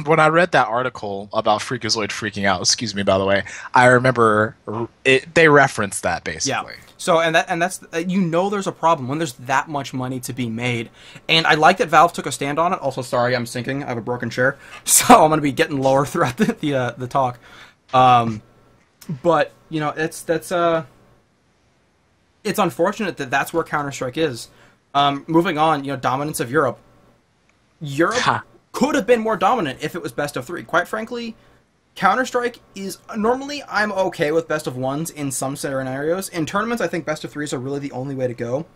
when I read that article about Freakazoid freaking out, excuse me, by the way, I remember they referenced that, basically. Yeah. So, and that's there's a problem when there's that much money to be made. And I like that Valve took a stand on it. Also, sorry, I'm sinking. I have a broken chair. So I'm going to be getting lower throughout the talk. But, it's unfortunate that that's where Counter-Strike is. Moving on, dominance of Europe. Europe could have been more dominant if it was best of 3. Quite frankly, Counter-Strike is... Normally, I'm okay with best of 1s in some scenarios. In tournaments, I think best of 3s are really the only way to go.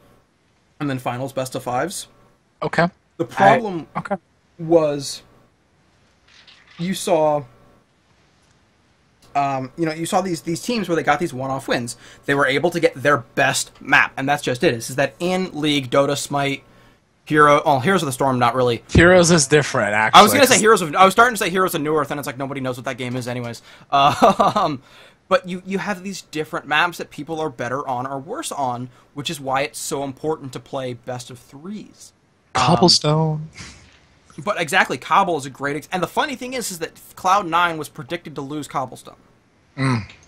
And then finals, best of 5s. Okay. The problem was... You saw... you saw these teams where they got these one-off wins. They were able to get their best map, and that's just it. Is that in League, Dota, Smite... Heroes of the Storm, not really. Heroes is different, actually. I was going to say I was starting to say Heroes of New Earth, and it's like nobody knows what that game is anyways. But you have these different maps that people are better on or worse on, which is why it's so important to play best of 3s. Cobblestone. But exactly, Cobble is a great... And the funny thing is that Cloud9 was predicted to lose Cobblestone.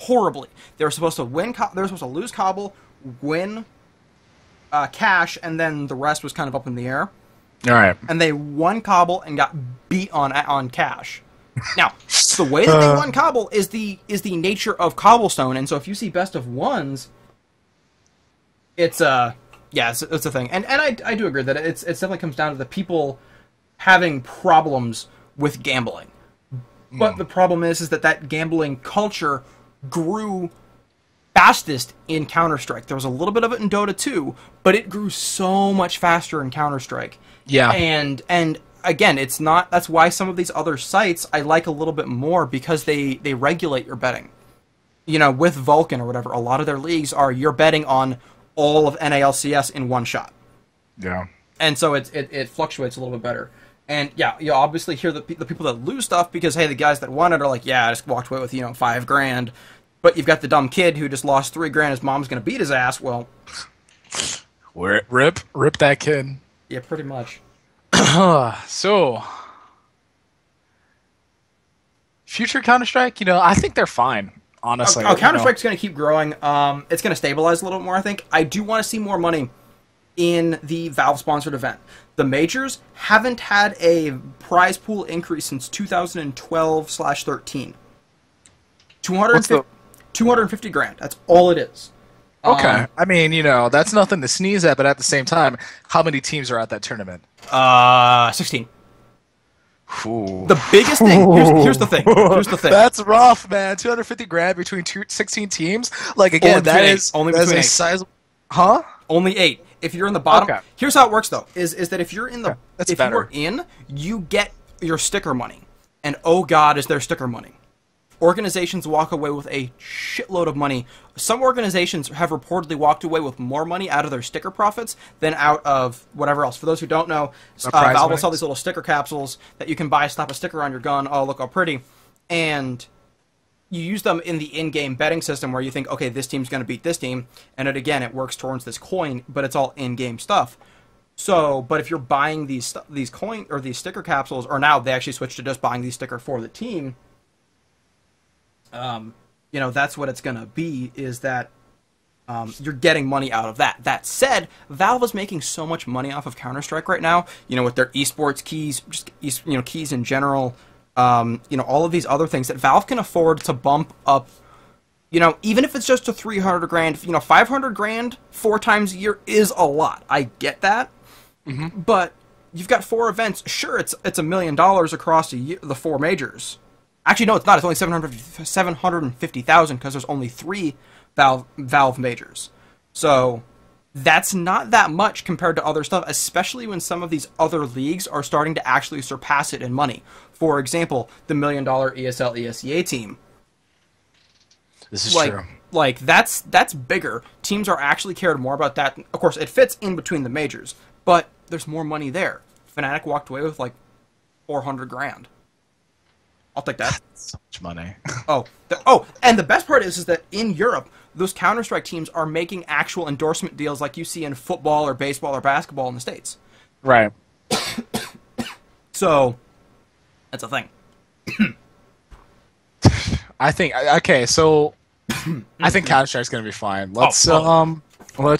Horribly. They were supposed to win... They were supposed to lose Cobble, win... Cash, and then the rest was kind of up in the air. All right. And they won Cobble and got beat on Cash. Now, the way that they won Cobble is the nature of Cobblestone, and so if you see best of 1s, it's a thing. And I do agree that it definitely comes down to the people having problems with gambling. But the problem is that gambling culture grew fastest in Counter-Strike. There was a little bit of it in Dota 2, but it grew so much faster in Counter-Strike. Yeah. And again, it's not... That's why some of these other sites I like a little bit more, because they regulate your betting. With Vulcan or whatever, a lot of their leagues are you're betting on all of NALCS in one shot. Yeah. And so it fluctuates a little bit better. And yeah, you obviously hear the people that lose stuff because, hey, the guys that won it are like, yeah, I just walked away with, $5,000. But you've got the dumb kid who just lost $3,000. His mom's going to beat his ass. Well, rip that kid. Yeah, pretty much. So, future Counter-Strike, I think they're fine. Honestly, Counter-Strike's going to keep growing. It's going to stabilize a little more. I think. I do want to see more money in the Valve-sponsored event. The majors haven't had a prize pool increase since 2012/13. 250 grand. That's all it is. Okay. I mean, that's nothing to sneeze at, but at the same time, how many teams are at that tournament? 16. Ooh. The biggest thing... Here's the thing. That's rough, man. 250 grand between 16 teams? Like, again, that is a sizable... Huh? Only 8. If you're in the bottom... Okay. Here's how it works, though, is that if you're in the... That's if better. you're in, you get your sticker money. And oh god, is there sticker money. Organizations walk away with a shitload of money. Some organizations have reportedly walked away with more money out of their sticker profits than out of whatever else. For those who don't know, Valve will sell these little sticker capsules that you can buy, slap a sticker on your gun. Oh, look how pretty. And you use them in the in-game betting system where you think, okay, this team's going to beat this team. And it works towards this coin, but it's all in-game stuff. So, but if you're buying these coin or these sticker capsules, or now they actually switched to just buying these sticker for the team, that's what it's going to be, is that you're getting money out of that. That said, Valve is making so much money off of Counter-Strike right now, with their eSports keys, just keys in general, all of these other things that Valve can afford to bump up, even if it's just to 300 grand, 500 grand 4 times a year is a lot. I get that. Mm-hmm. But you've got 4 events. Sure, it's $1 million across the 4 majors. Actually, no, it's not. It's only 750,000 because there's only 3 Valve majors. So that's not that much compared to other stuff, especially when some of these other leagues are starting to actually surpass it in money. For example, the $1 million ESL ESEA team. This is true. Like that's bigger. Teams are actually cared more about that. Of course, it fits in between the majors, but there's more money there. Fnatic walked away with like 400 grand. I'll take that. So much money. And the best part is that in Europe, those Counter-Strike teams are making actual endorsement deals like you see in football or baseball or basketball in the States. Right. So, that's a thing. I think so I think Counter-Strike's going to be fine. Let's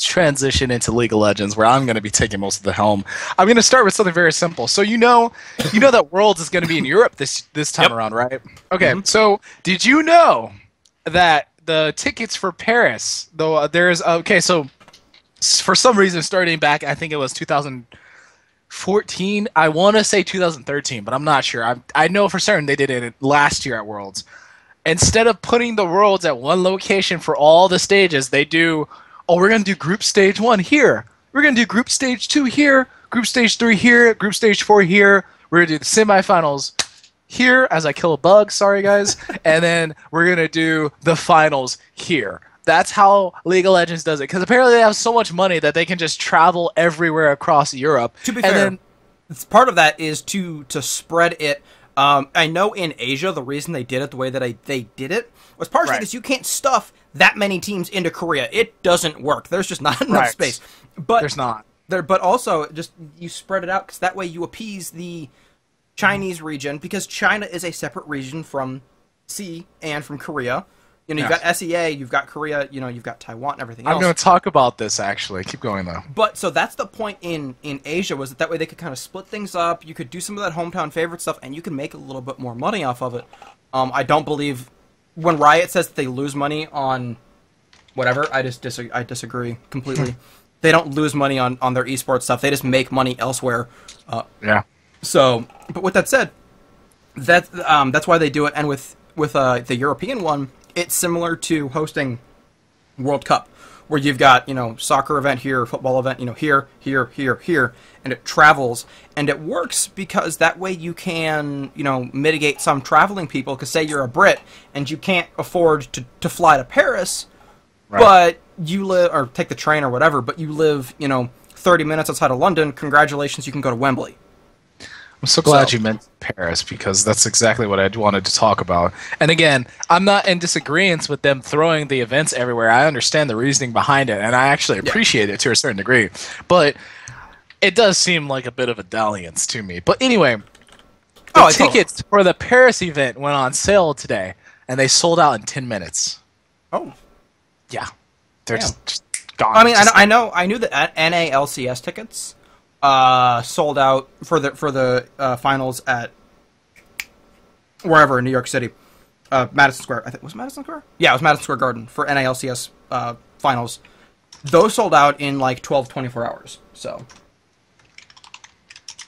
transition into League of Legends, where I'm going to be taking most of the helm. I'm going to start with something very simple. So you know that Worlds is going to be in Europe this time around, right? Okay. So did you know that the tickets for Paris, though so for some reason starting back, I think it was 2014. I want to say 2013, but I'm not sure. I know for certain they did it last year at Worlds. Instead of putting the Worlds at one location for all the stages, they do, we're going to do Group Stage 1 here. We're going to do Group Stage 2 here, Group Stage 3 here, Group Stage 4 here. We're going to do the semifinals here as I kill a bug, sorry guys. And then we're going to do the finals here. That's how League of Legends does it. Because apparently they have so much money that they can just travel everywhere across Europe. To be fair, part of that is to spread it. I know in Asia, the reason they did it the way that they did it was partially because you can't stuff that many teams into Korea. It doesn't work. There's just not enough space. But there's not. But also, just you spread it out because that way you appease the Chinese region, because China is a separate region from C and from Korea. You know, you've got SEA, you've got Korea, you've got Taiwan and everything else. I'm going to talk about this, actually. Keep going, though. But, so that's the point in Asia, was that way they could kind of split things up, you could do some of that hometown favorite stuff, and you can make a little bit more money off of it. I don't believe, when Riot says that they lose money on whatever, I disagree completely. They don't lose money on their esports stuff, they just make money elsewhere. So, but with that said, that's why they do it, and with the European one, it's similar to hosting World Cup, where you've got, soccer event here, football event, here, and it travels, and it works because that way you can, mitigate some traveling people, because say you're a Brit, and you can't afford to fly to Paris, but you live, or take the train or whatever, but you live, 30 minutes outside of London, congratulations, you can go to Wembley. I'm so glad you meant Paris, because that's exactly what I wanted to talk about. And again, I'm not in disagreement with them throwing the events everywhere. I understand the reasoning behind it, and I actually appreciate it to a certain degree. But it does seem like a bit of a dalliance to me. But anyway, the tickets for the Paris event went on sale today, and they sold out in 10 minutes. Oh. Yeah. They're just gone. I mean, I knew that NALCS tickets sold out for the finals at wherever in New York City, Madison Square. I think was it Madison Square. Yeah, it was Madison Square Garden for NALCS finals. Those sold out in like 12-24 hours. So,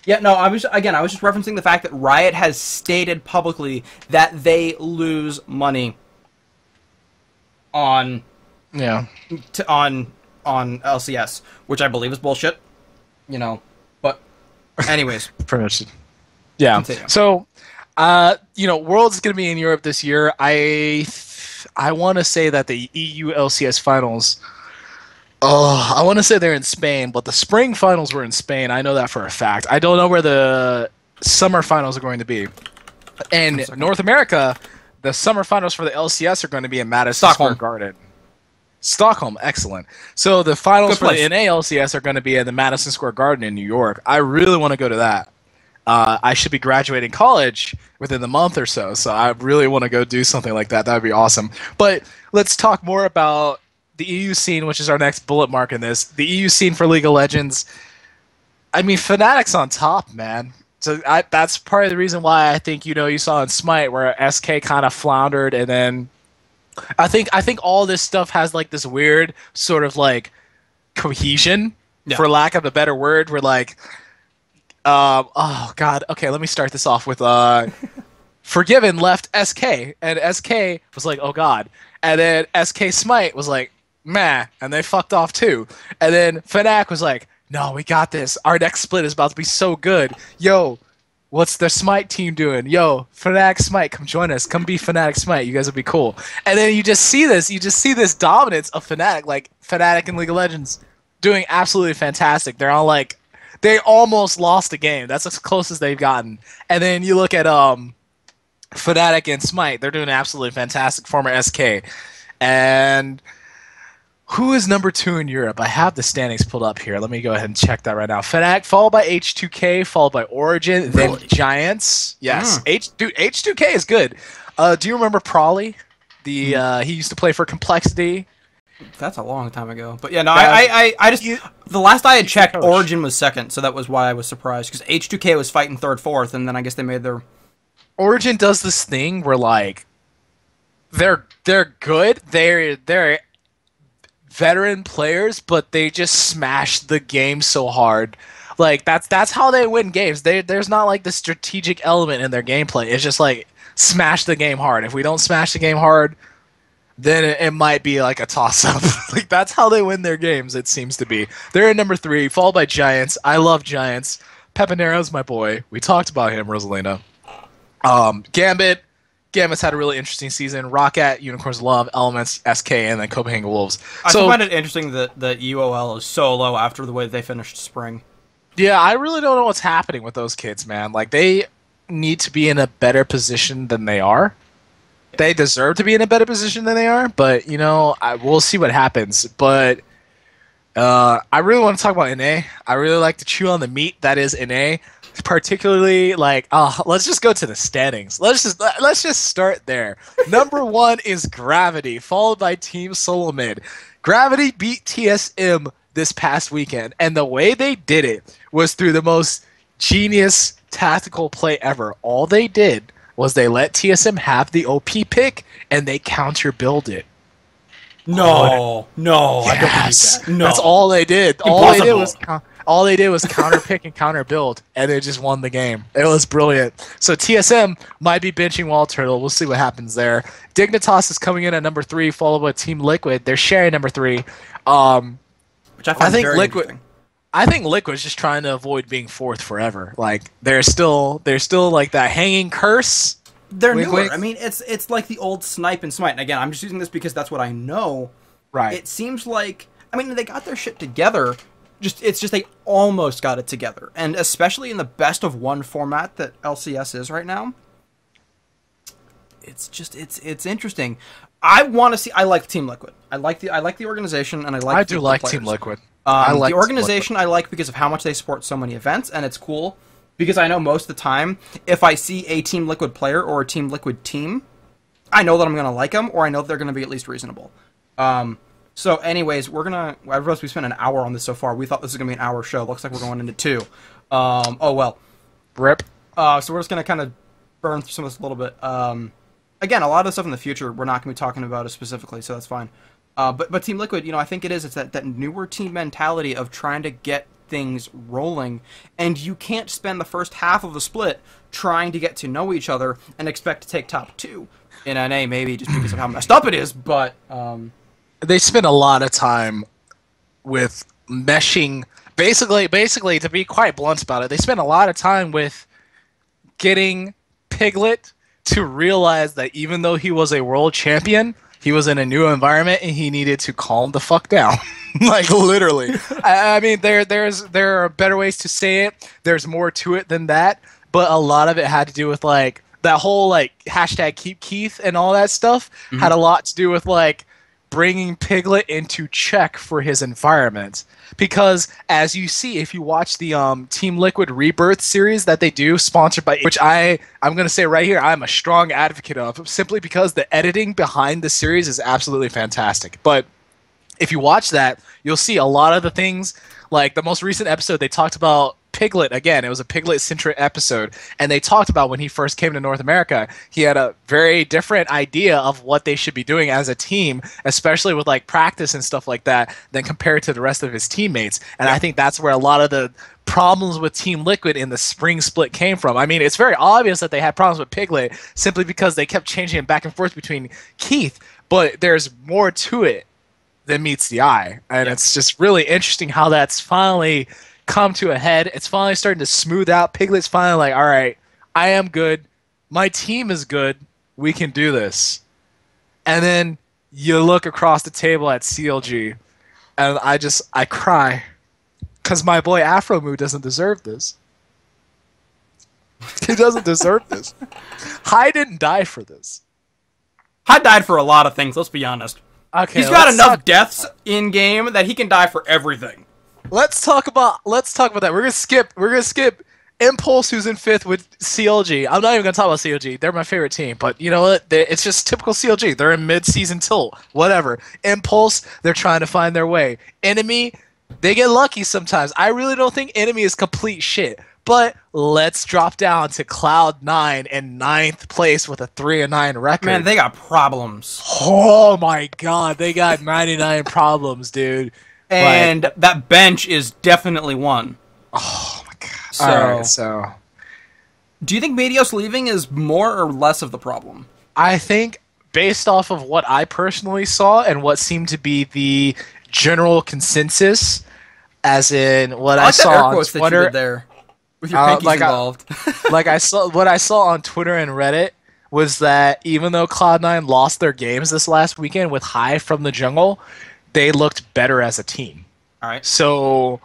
yeah, no, I was just referencing the fact that Riot has stated publicly that they lose money on LCS, which I believe is bullshit. But anyways. Pretty much. Yeah. Continue. So, Worlds is going to be in Europe this year. I want to say that the EU LCS finals, I want to say they're in Spain, but the spring finals were in Spain. I know that for a fact. I don't know where the summer finals are going to be. In North America, the summer finals for the LCS are going to be in Madison Square Garden. Stockholm, excellent. So the finals for the NALCS are going to be at the Madison Square Garden in New York. I really want to go to that. I should be graduating college within the month or so, so I really want to go do something like that. That would be awesome. But let's talk more about the EU scene, which is our next bullet mark in this. The EU scene for League of Legends. I mean, Fnatic's on top, man. So that's part of the reason why I think, you saw in Smite where SK kind of floundered, and then I think all this stuff has like this weird sort of like cohesion, for lack of a better word, where like Oh God. Okay, let me start this off with Forgiven left SK, and SK was like, oh God, and then SK Smite was like, meh, and they fucked off too, and then Fnatic was like, no, we got this. Our next split is about to be so good. Yo, what's the Smite team doing? Yo, Fnatic Smite, come join us. Come be Fnatic Smite. You guys will be cool. And then you just see this. You just see this dominance of Fnatic, like Fnatic in League of Legends, doing absolutely fantastic. They're all like, they almost lost a game. That's as close as they've gotten. And then you look at Fnatic and Smite. They're doing absolutely fantastic. Former SK. And who is number 2 in Europe? I have the standings pulled up here. Let me go ahead and check that right now. Fnatic, followed by H2K, followed by Origin, then Giants. Yes, H2K is good. Do you remember Prawley? He used to play for Complexity. That's a long time ago. But yeah, no, I just the last I had checked, Origin was second, so that was why I was surprised because H2K was fighting third, fourth, and then I guess they made their. Origin does this thing where like they're good. They're veteran players, but they just smash the game so hard. Like that's how they win games. There's not like the strategic element in their gameplay. It's just like smash the game hard. If we don't smash the game hard, then it might be like a toss-up. Like that's how they win their games. It seems to be. They're in number 3, followed by Giants. I love Giants. Pepinero's my boy. We talked about him, Rosalina. Gambit's had a really interesting season. Rocket, Unicorns Love, Elements, SK, and then Copenhagen Wolves. I find it interesting that UOL is so low after the way they finished spring. Yeah, I really don't know what's happening with those kids, man. Like, they need to be in a better position than they are. They deserve to be in a better position than they are, but, you know, we'll see what happens. But I really want to talk about NA. I really like to chew on the meat that is NA. Particularly, like, let's just go to the standings. Let's just start there. Number 1 is Gravity, followed by Team Solomid. Gravity beat TSM this past weekend, and the way they did it was through the most genius tactical play ever. All they did was they let TSM have the OP pick, and they counter build it. No, yes. I don't believe that. No, that's all they did. Impossible. All they did was counter pick and counter build, and they just won the game. It was brilliant. So TSM might be benching Wild Turtle. We'll see what happens there. Dignitas is coming in at number 3, followed by Team Liquid. They're sharing number 3. Which I find think very Liquid. interesting. I think Liquid's just trying to avoid being 4th forever. Like they're still like that hanging curse. They're newer. I mean, it's like the old Snipe and Smite. And again, I'm just using this because that's what I know. Right. It seems like they got their shit together. It's just they almost got it together, and especially in the best of 1 format that LCS is right now. It's interesting. I want to see. I like Team Liquid. I like the organization, and I do like Team Liquid. I like the organization. I like because of how much they support so many events, and it's cool because I know most of the time if I see a Team Liquid player or a Team Liquid team, I know that I'm gonna like them, or I know that they're gonna be at least reasonable. So anyways, we're gonna. I realized we spent an hour on this so far. We thought this was gonna be an hour show. Looks like we're going into 2. Oh well. Rip. So we're just gonna kind of burn through some of this a little bit. Again, a lot of the stuff in the future we're not gonna be talking about it specifically, so that's fine. But Team Liquid, I think it is. It's that newer team mentality of trying to get things rolling, and you can't spend the first half of the split trying to get to know each other and expect to take top 2 in NA, maybe just because of how messed up it is. But they spend a lot of time with meshing. Basically, to be quite blunt about it, they spend a lot of time with getting Piglet to realize that even though he was a world champion, he was in a new environment and he needed to calm the fuck down. Like literally. I mean, there are better ways to say it. There's more to it than that, but a lot of it had to do with like that whole like hashtag keep Keith and all that stuff had a lot to do with like bringing Piglet into check for his environment. Because as you see, if you watch the Team Liquid Rebirth series that they do, sponsored by, which I'm going to say right here, I'm a strong advocate of, simply because the editing behind the series is absolutely fantastic. But if you watch that, you'll see a lot of the things, like the most recent episode, they talked about Piglet again. It was a Piglet-centric episode, and they talked about when he first came to North America, he had a very different idea of what they should be doing as a team, especially with like practice and stuff like that, than compared to the rest of his teammates. And I think that's where a lot of the problems with Team Liquid in the spring split came from. I mean, it's very obvious that they had problems with Piglet simply because they kept changing it back and forth between Keith, but there's more to it than meets the eye. And it's just really interesting how that's finally come to a head. It's finally starting to smooth out. Piglet's finally like, all right, I am good. My team is good. We can do this. And then you look across the table at CLG, and I cry. Because my boy Afromoo doesn't deserve this. He doesn't deserve this. Hai didn't die for this. Hai died for a lot of things, let's be honest. Okay, he's got enough deaths in game that he can die for everything. Let's talk about that. We're gonna skip Impulse, who's in 5th with CLG. I'm not even gonna talk about CLG. They're my favorite team, but you know what? It's just typical CLG. They're in mid-season tilt. Whatever. Impulse, they're trying to find their way. Enemy, they get lucky sometimes. I really don't think Enemy is complete shit. But let's drop down to Cloud9 in 9th place with a 3-9 record. Man, they got problems. Oh my god, they got 99 problems, dude. And that bench is definitely one. Oh my god. So, Alright, so do you think Medios leaving is more or less of the problem? I think based off of what I personally saw and what seemed to be the general consensus, as in what I saw on Twitter there. With your pinkies involved. What I saw on Twitter and Reddit was that even though Cloud9 lost their games this last weekend with Hai from the jungle, they looked better as a team. All right. So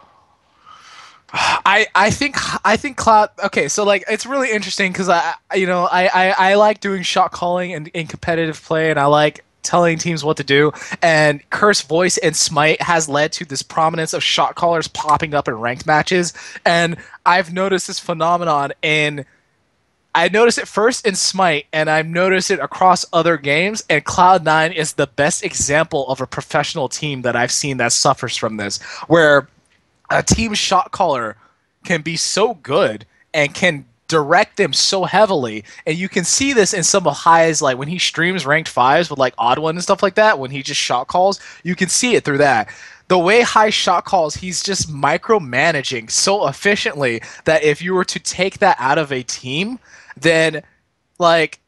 I think Cloud. Okay, so like it's really interesting because I like doing shot calling and in competitive play, and I like telling teams what to do, and Curse Voice and Smite has led to this prominence of shot callers popping up in ranked matches, and I've noticed this phenomenon I noticed it first in Smite, and I've noticed it across other games, and Cloud9 is the best example of a professional team that I've seen that suffers from this, where a team shot caller can be so good and can direct them so heavily, and you can see this in some of Hai's, like when he streams ranked 5s with like Odd One and stuff like that, when he just shot calls, you can see it through that. The way Hai shot calls, he's just micromanaging so efficiently that if you were to take that out of a team, then like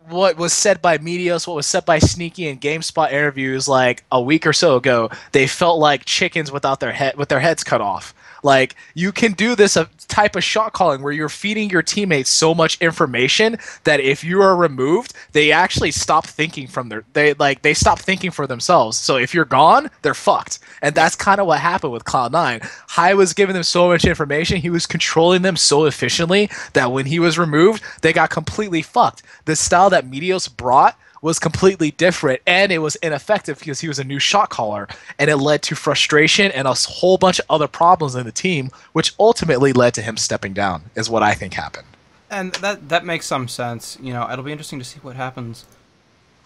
what was said by Medios, what was said by Sneaky in GameSpot interviews like a week or so ago, they felt like chickens with their heads cut off. Like, you can do this type of shot calling where you're feeding your teammates so much information that if you are removed, they actually stop thinking they stop thinking for themselves. So if you're gone, they're fucked. And that's kind of what happened with Cloud9. Hai was giving them so much information, he was controlling them so efficiently that when he was removed, they got completely fucked. The style that Medios brought was completely different, and it was ineffective because he was a new shot caller, and it led to frustration and a whole bunch of other problems in the team, which ultimately led to him stepping down, is what I think happened. And that makes some sense. You know, it'll be interesting to see what happens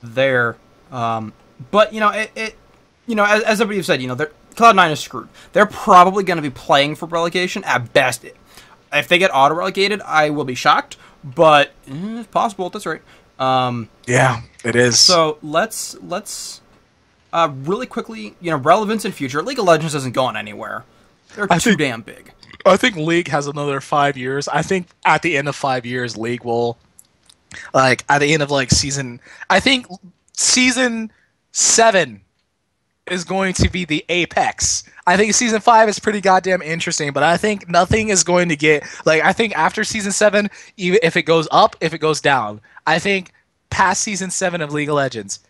there. But, you know, as everybody said, you know, Cloud9 is screwed. They're probably going to be playing for relegation at best. If they get auto-relegated, I will be shocked, but it's possible at this rate. Yeah, it is. So let's really quickly, you know, relevance in future. League of Legends isn't going anywhere. They're too damn big. I think League has another 5 years. I think at the end of 5 years, League will, like, at the end of like season 7 is going to be the apex. I think season 5 is pretty goddamn interesting, but I think nothing is going to get, like, I think after season 7, even if it goes up, if it goes down, I think past season 7 of League of Legends,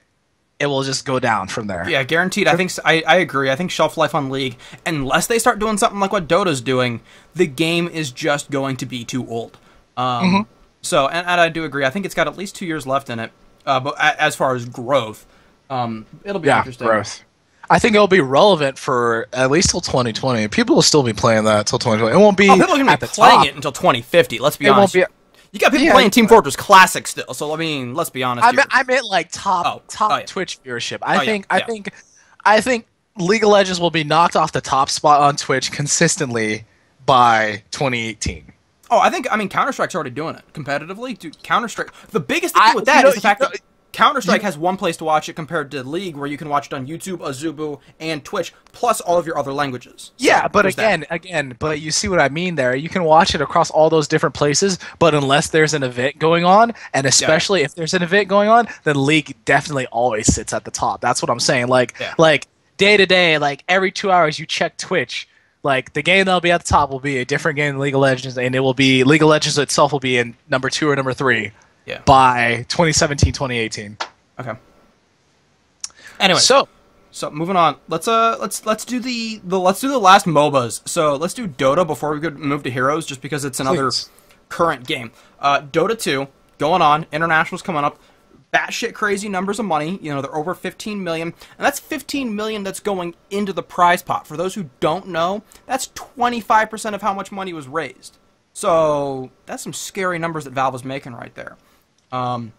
it will just go down from there. Yeah, guaranteed. I agree. I think shelf life on League, unless they start doing something like what Dota's doing, the game is just going to be too old. So, and I do agree. I think it's got at least 2 years left in it. But as far as growth, it'll be interesting. Growth. I think it'll be relevant for at least till 2020. People will still be playing that till 2020. It won't be people are going to be playing it until 2050. Let's be honest. You got people playing Team Fortress Classic still, so I mean, let's be honest. I meant like top Twitch viewership. I think League of Legends will be knocked off the top spot on Twitch consistently by 2018. Oh, I mean, Counter-Strike's already doing it competitively. Dude, Counter-Strike. The biggest thing with that is the fact that Counter-Strike has one place to watch it compared to League, where you can watch it on YouTube, Azubu, and Twitch, plus all of your other languages. Yeah, So, but there's that. again, but you see what I mean there. You can watch it across all those different places, but unless there's an event going on, and especially if there's an event going on, then League definitely always sits at the top. That's what I'm saying. Like day to day, like every 2 hours you check Twitch, like the game that'll be at the top will be a different game than League of Legends, and it will be League of Legends itself will be in number 2 or number 3 by 2017, 2018. Okay. Anyway, so moving on. Let's do the last MOBAs. So let's do Dota before we could move to Heroes, just because it's another current game. Dota 2 going on. Internationals coming up. Batshit crazy numbers of money. You know, they're over 15 million, and that's 15 million that's going into the prize pot. For those who don't know, that's 25% of how much money was raised. So that's some scary numbers that Valve is making right there. So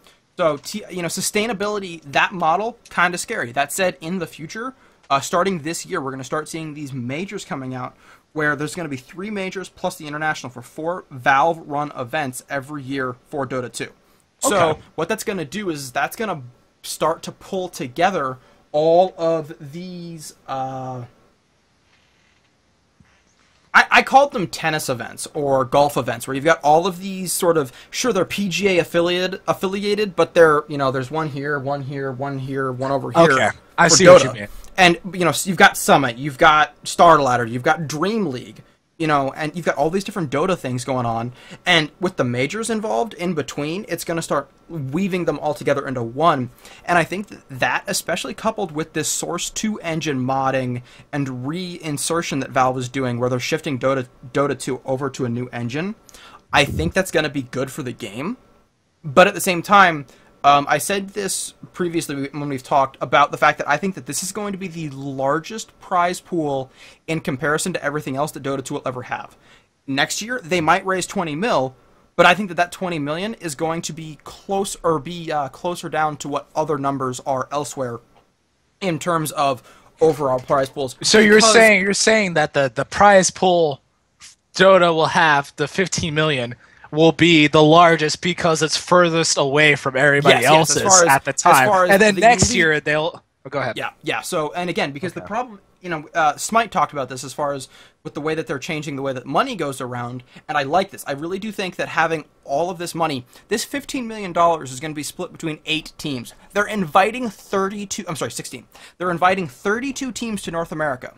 sustainability, that model, kind of scary. That said, in the future, starting this year, we're going to start seeing these majors coming out, where there's going to be 3 majors plus the international for 4 Valve-run events every year for Dota 2. So what that's going to do is that's going to start to pull together all of these. I called them tennis events or golf events, where you've got all of these sort of, sure, they're PGA affiliated, but they're, there's one here, one here, one here, one over here. Okay, I see Dota. what you mean. And, you've got Summit, you've got Star Ladder, you've got Dream League, and you've got all these different Dota things going on. And with the majors involved in between, it's going to start weaving them all together into one. And I think that, especially coupled with this Source 2 engine modding and reinsertion that Valve is doing, where they're shifting Dota 2 over to a new engine, I think that's going to be good for the game. But at the same time, I said this previously when we've talked about the fact that I think that this is going to be the largest prize pool in comparison to everything else that Dota 2 will ever have. Next year, they might raise 20 mil, but I think that 20 million is going to be closer down to what other numbers are elsewhere in terms of overall prize pools. So you're saying that the prize pool Dota will have, the 15 million, will be the largest because it's furthest away from everybody else's at the time. And then next year they'll... Oh, go ahead. Yeah. So, and again, because the problem... Smite talked about this as far as with the way that they're changing the way that money goes around, and I like this. I really do think that having all of this money, this $15 million is going to be split between 8 teams. They're inviting 16. They're inviting 32 teams to North America.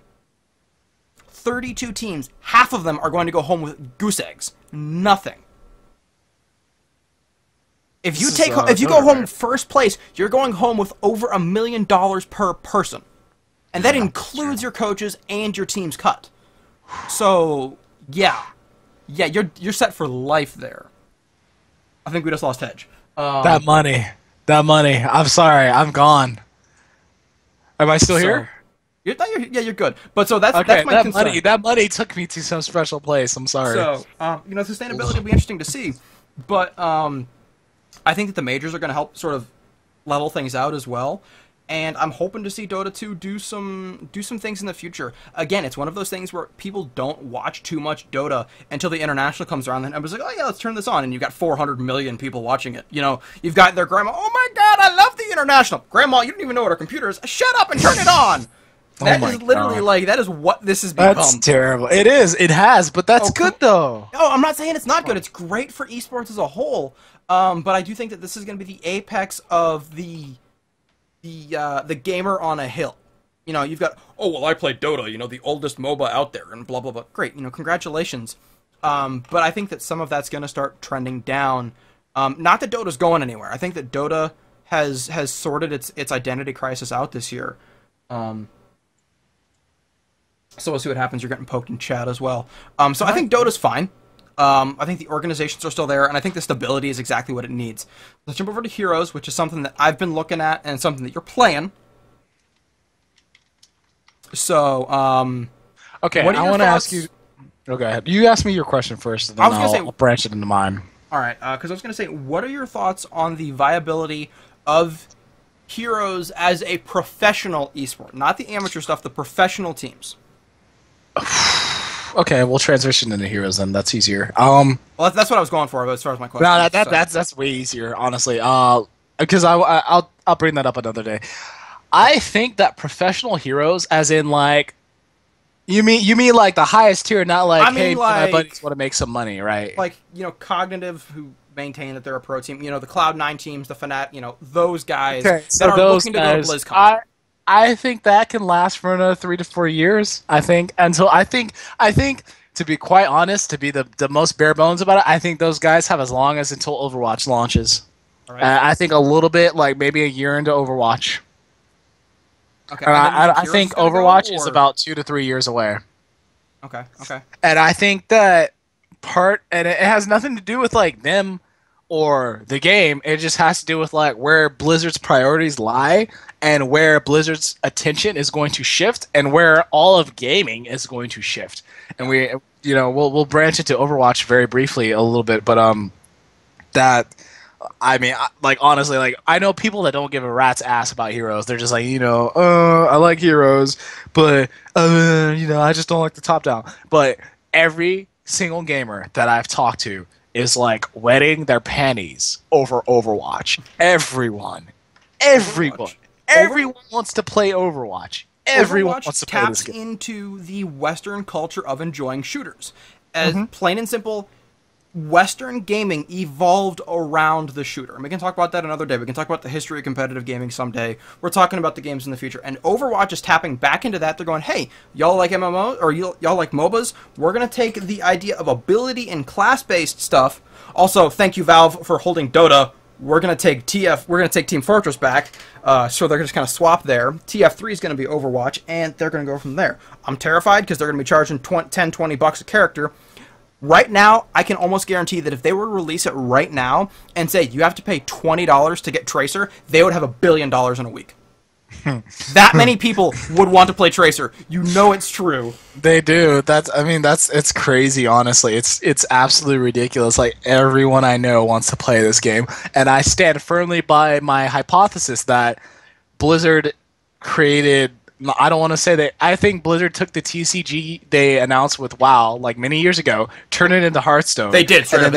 32 teams. Half of them are going to go home with goose eggs. Nothing. If you go home first place, you're going home with over $1 million per person, and that includes your coaches and your team's cut. So yeah, you're set for life there. I think we just lost Hedge. That money. I'm sorry, I'm gone. Am I still here? You're good. But so that's my concern. That money took me to some special place. I'm sorry. So sustainability will be interesting to see, but I think that the majors are going to help sort of level things out as well, and I'm hoping to see Dota 2 do some things in the future. Again, it's one of those things where people don't watch too much Dota until the international comes around, and everybody's like, oh yeah, let's turn this on, and you've got 400 million people watching it. You've got their grandma, oh my god, I love the international. Grandma, you don't even know what her computer is. Shut up and turn it on. That is literally that is what this has become. That's terrible. It is. It has, but that's good though. No, I'm not saying it's not good. It's great for esports as a whole. But I do think that this is going to be the apex of the gamer on a hill. You've got, oh well, I played Dota, the oldest MOBA out there, and blah blah blah. Great, congratulations. But I think that some of that's going to start trending down. Not that Dota's going anywhere. I think that Dota has sorted its identity crisis out this year. So we'll see what happens. You're getting poked in chat as well. So I think Dota's fine. I think the organizations are still there, and I think the stability is exactly what it needs. Let's jump over to Heroes, which is something that I've been looking at, and something that you're playing. So, okay, I want to ask you... Oh, go ahead. You ask me your question first, and then I'll branch it into mine. All right, because I was going to say, what are your thoughts on the viability of Heroes as a professional esport? Not the amateur stuff, the professional teams. Okay, we'll transition into heroes then. That's easier. Well, that's what I was going for, but as far as my question. No, So- that's way easier, honestly. Because I'll bring that up another day. I think that professional heroes, as in like, you mean like the highest tier, not like, I mean, hey, like- my buddies want to make some money, right? like, Cognitive, who maintain that they're a pro team, the Cloud9 teams, the Fnatic, those guys Okay, so that are those looking to go to guys, BlizzCon. I think that can last for another 3 to 4 years. I think to be quite honest, to be the most bare bones about it, I think those guys have as long as until Overwatch launches. All right. I think a little bit, like maybe a year into Overwatch. Okay. I think Overwatch is or- about 2 to 3 years away. Okay. Okay. And I think that and it has nothing to do with like them or the game. It just has to do with like where Blizzard's priorities lie and where Blizzard's attention is going to shift and where all of gaming is going to shift. And we'll branch into Overwatch very briefly a little bit, but honestly, like I know people that don't give a rat's ass about heroes. They're just like, I like heroes, but I just don't like the top down. But every single gamer that I've talked to is like wetting their panties over Overwatch. Everyone wants to play Overwatch. Everyone wants to play this taps game. into the Western culture of enjoying shooters. As plain and simple, Western gaming evolved around the shooter. And we can talk about that another day. We can talk about the history of competitive gaming someday. We're talking about the games in the future. And Overwatch is tapping back into that. They're going, hey, y'all like MMOs, or y'all like MOBAs? We're going to take the idea of ability and class-based stuff. Also, thank you, Valve, for holding Dota. We're going to take Team Fortress back. So they're just kind of swap there. TF3 is going to be Overwatch, and they're going to go from there. I'm terrified because they're going to be charging $10-20 a character. Right now, I can almost guarantee that if they were to release it right now and say you have to pay $20 to get Tracer, they would have $1 billion in a week. That many people would want to play Tracer. It's true. They do. It's crazy, honestly. It's absolutely ridiculous. Like everyone I know wants to play this game, and I stand firmly by my hypothesis that Blizzard created. I don't want to say that. I think Blizzard took the TCG they announced with WoW like many years ago, turned it into Hearthstone. They did. And then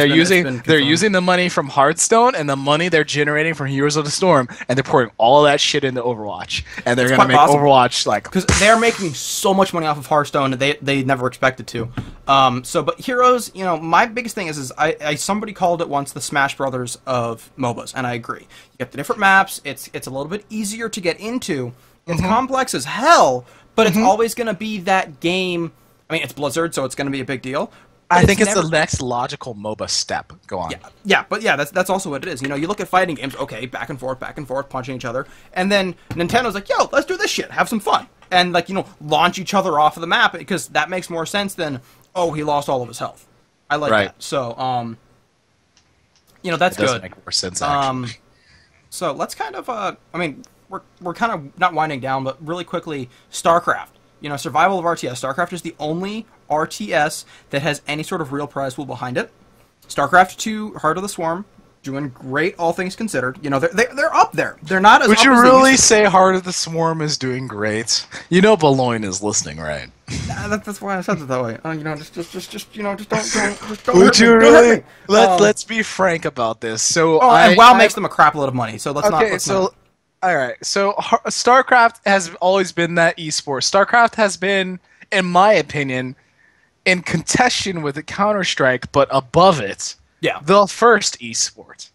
they're using the money from Hearthstone and the money they're generating from Heroes of the Storm, and they're pouring all of that shit into Overwatch. And they're going to make Overwatch like because they're making so much money off of Hearthstone that they never expected to. But Heroes, my biggest thing is somebody called it once the Smash Brothers of MOBAs, and I agree. You get the different maps. It's a little bit easier to get into. It's complex as hell, but it's always going to be that game. I mean, it's Blizzard, so it's going to be a big deal. I think it's the next logical MOBA step. Go on. Yeah, that's also what it is. You look at fighting games, okay, back and forth, punching each other, and then Nintendo's like, yo, let's do this shit, have some fun. And, launch each other off of the map, because that makes more sense than, oh, he lost all of his health. I like that. So, that's good. It does make more sense, actually. So, let's kind of, we're kind of not winding down, but really quickly, StarCraft. Survival of RTS. StarCraft is the only RTS that has any sort of real prize pool behind it. StarCraft 2, Heart of the Swarm, doing great, all things considered. They're up there. They're not as. Would you really say Heart of the Swarm is doing great? Baloin is listening, right? That's why I said it that way. Just don't. Would you really? Let's be frank about this. So, and WoW makes them a crap load of money. So let's not. All right, so StarCraft has always been that eSports. StarCraft has been, in my opinion, in contention with the Counter-Strike, but above it, the first eSport.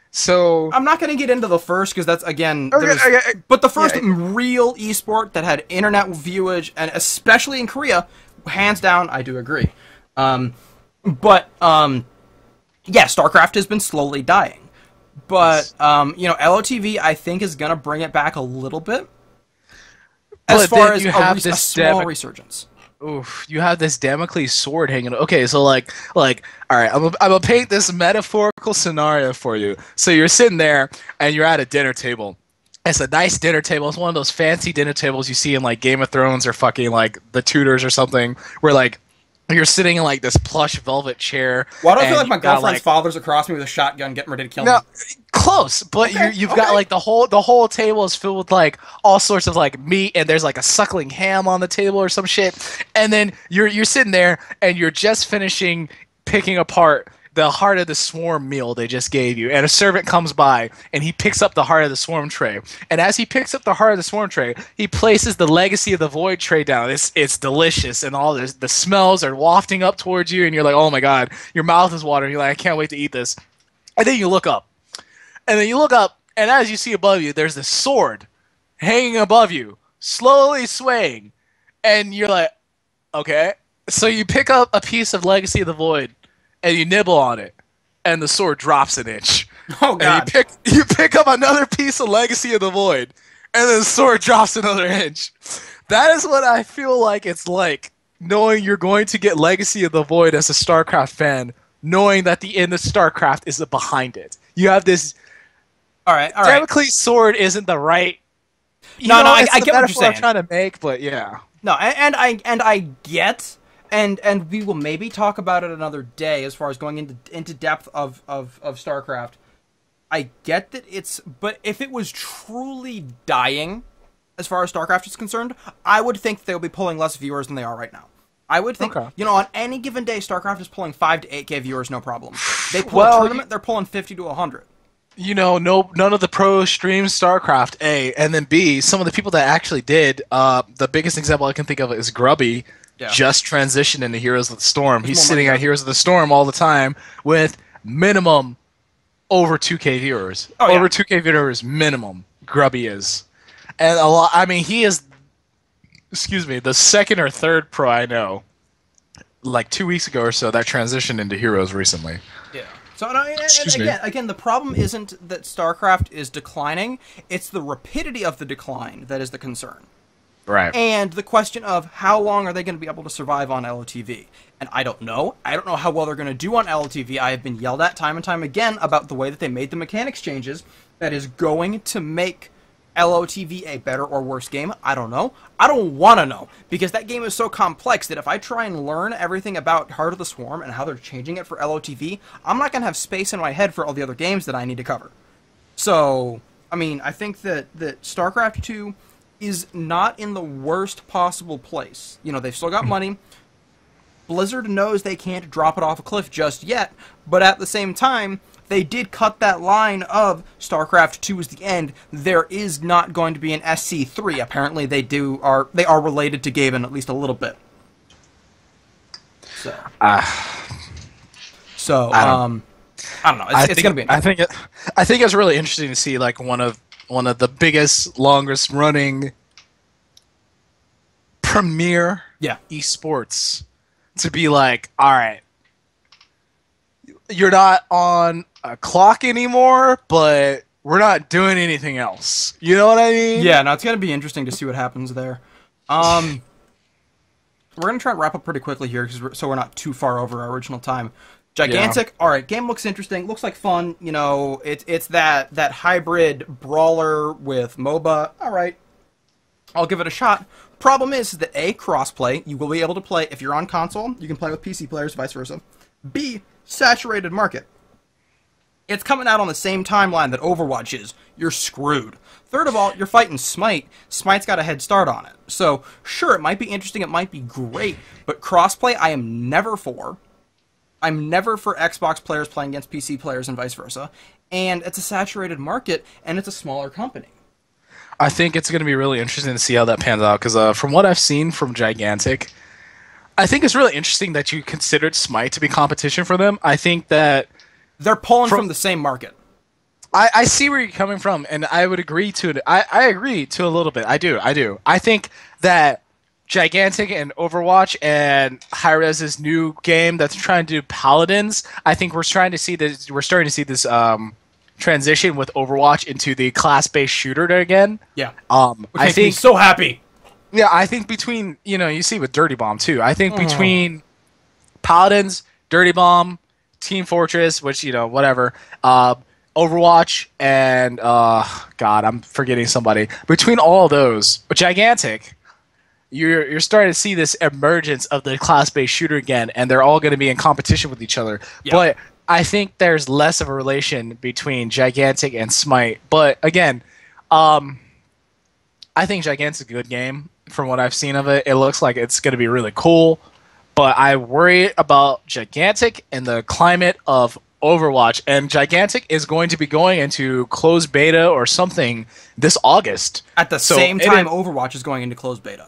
So I'm not going to get into the first because that's but the first real esport that had internet viewage, and especially in Korea, hands down, I do agree. StarCraft has been slowly dying. But, LOTV, I think, is going to bring it back a little bit. As far as a small resurgence. Oof, you have this Damocles sword hanging. Okay, so, all right, I'm gonna paint this metaphorical scenario for you. So you're sitting there, and you're at a dinner table. It's a nice dinner table. It's one of those fancy dinner tables you see in, Game of Thrones or fucking, The Tudors or something, where, you're sitting in, this plush velvet chair. Why do I feel like my girlfriend's father's across me with a shotgun getting ready to kill me? Close, but you've got like the whole table is filled with like all sorts of like meat, and there's like a suckling ham on the table or some shit, and then you're sitting there and you're just finishing picking apart the Heart of the Swarm meal they just gave you, and a servant comes by and he picks up the Heart of the Swarm tray, and as he picks up the Heart of the Swarm tray, he places the Legacy of the Void tray down. It's delicious, and all this, the smells are wafting up towards you, and you're like, oh my god, your mouth is watering. You're like, I can't wait to eat this, and then you look up. And then you look up, and as you see above you, there's this sword hanging above you, slowly swaying. And you're like, okay. So you pick up a piece of Legacy of the Void, and you nibble on it, and the sword drops an inch. Oh, God. And you pick up another piece of Legacy of the Void, and then the sword drops another inch. That is what I feel like it's like, knowing you're going to get Legacy of the Void as a StarCraft fan, knowing that the end of StarCraft is behind it. You have this... All right. Damocles' sword isn't the right. No, I get what you're saying. I'm trying to make, but yeah. No, and I get, and we will maybe talk about it another day as far as going into depth of StarCraft. I get that but if it was truly dying, as far as StarCraft is concerned, I would think they'll be pulling less viewers than they are right now. I would think, on any given day, StarCraft is pulling 5 to 8K viewers, no problem. They pull a tournament, they're pulling 50 to 100. None of the pros stream StarCraft, A, and then B, some of the people that actually did, the biggest example I can think of is Grubby, just transitioned into Heroes of the Storm. He's sitting at Heroes of the Storm all the time with minimum over 2K viewers. Over 2K viewers minimum, Grubby is. And he is, the second or third pro I know, like 2 weeks ago or so, that transitioned into Heroes recently. Yeah. So again, the problem isn't that StarCraft is declining; it's the rapidity of the decline that is the concern. Right. And the question of how long are they going to be able to survive on LOTV? And I don't know. I don't know how well they're going to do on LOTV. I have been yelled at time and time again about the way that they made the mechanics changes. That is going to make LOTV a better or worse game? I don't know. I don't want to know, because that game is so complex that if I try and learn everything about Heart of the Swarm and how they're changing it for LOTV, I'm not going to have space in my head for all the other games that I need to cover. So, I think that StarCraft 2 is not in the worst possible place. They've still got money. Blizzard knows they can't drop it off a cliff just yet, but at the same time, they did cut that line of StarCraft 2 is the end. There is not going to be an SC3. Apparently, they are related to Gaben at least a little bit. So, I don't know. It's going to be. I think it's really interesting to see like one of the biggest, longest running premier eSports to be like, all right, you're not on a clock anymore, but we're not doing anything else. You know what I mean? Yeah, no, it's going to be interesting to see what happens there. We're going to try and wrap up pretty quickly here, so we're not too far over our original time. Gigantic, alright, game looks interesting, looks like fun, it's that hybrid brawler with MOBA, alright, I'll give it a shot. Problem is that A, crossplay, you will be able to play, if you're on console, you can play with PC players, vice versa. B, saturated market. It's coming out on the same timeline that Overwatch is. You're screwed. Third of all, you're fighting Smite. Smite's got a head start on it. So, sure, it might be interesting, it might be great, but crossplay I am never for. I'm never for Xbox players playing against PC players and vice versa. And it's a saturated market, and it's a smaller company. I think it's going to be really interesting to see how that pans out, because from what I've seen from Gigantic, I think it's really interesting that you considered Smite to be competition for them. I think that they're pulling from the same market. I see where you're coming from, and I would agree to it. I agree to a little bit. I do. I think that Gigantic and Overwatch and Hi-Rez's new game that's trying to do Paladins, I think we're starting to see this transition with Overwatch into the class-based shooter again. Yeah. Which makes me so happy. Yeah, I think between, you see with Dirty Bomb too. I think between Paladins, Dirty Bomb, Team Fortress, which, whatever, Overwatch, and, God, I'm forgetting somebody. Between all those, Gigantic, you're starting to see this emergence of the class-based shooter again, and they're all going to be in competition with each other. Yeah. But I think there's less of a relation between Gigantic and Smite. But again, I think Gigantic's a good game. From what I've seen of it, it looks like it's going to be really cool. But I worry about Gigantic and the climate of Overwatch. And Gigantic is going to be going into closed beta or something this August. At the same time, Overwatch is going into closed beta.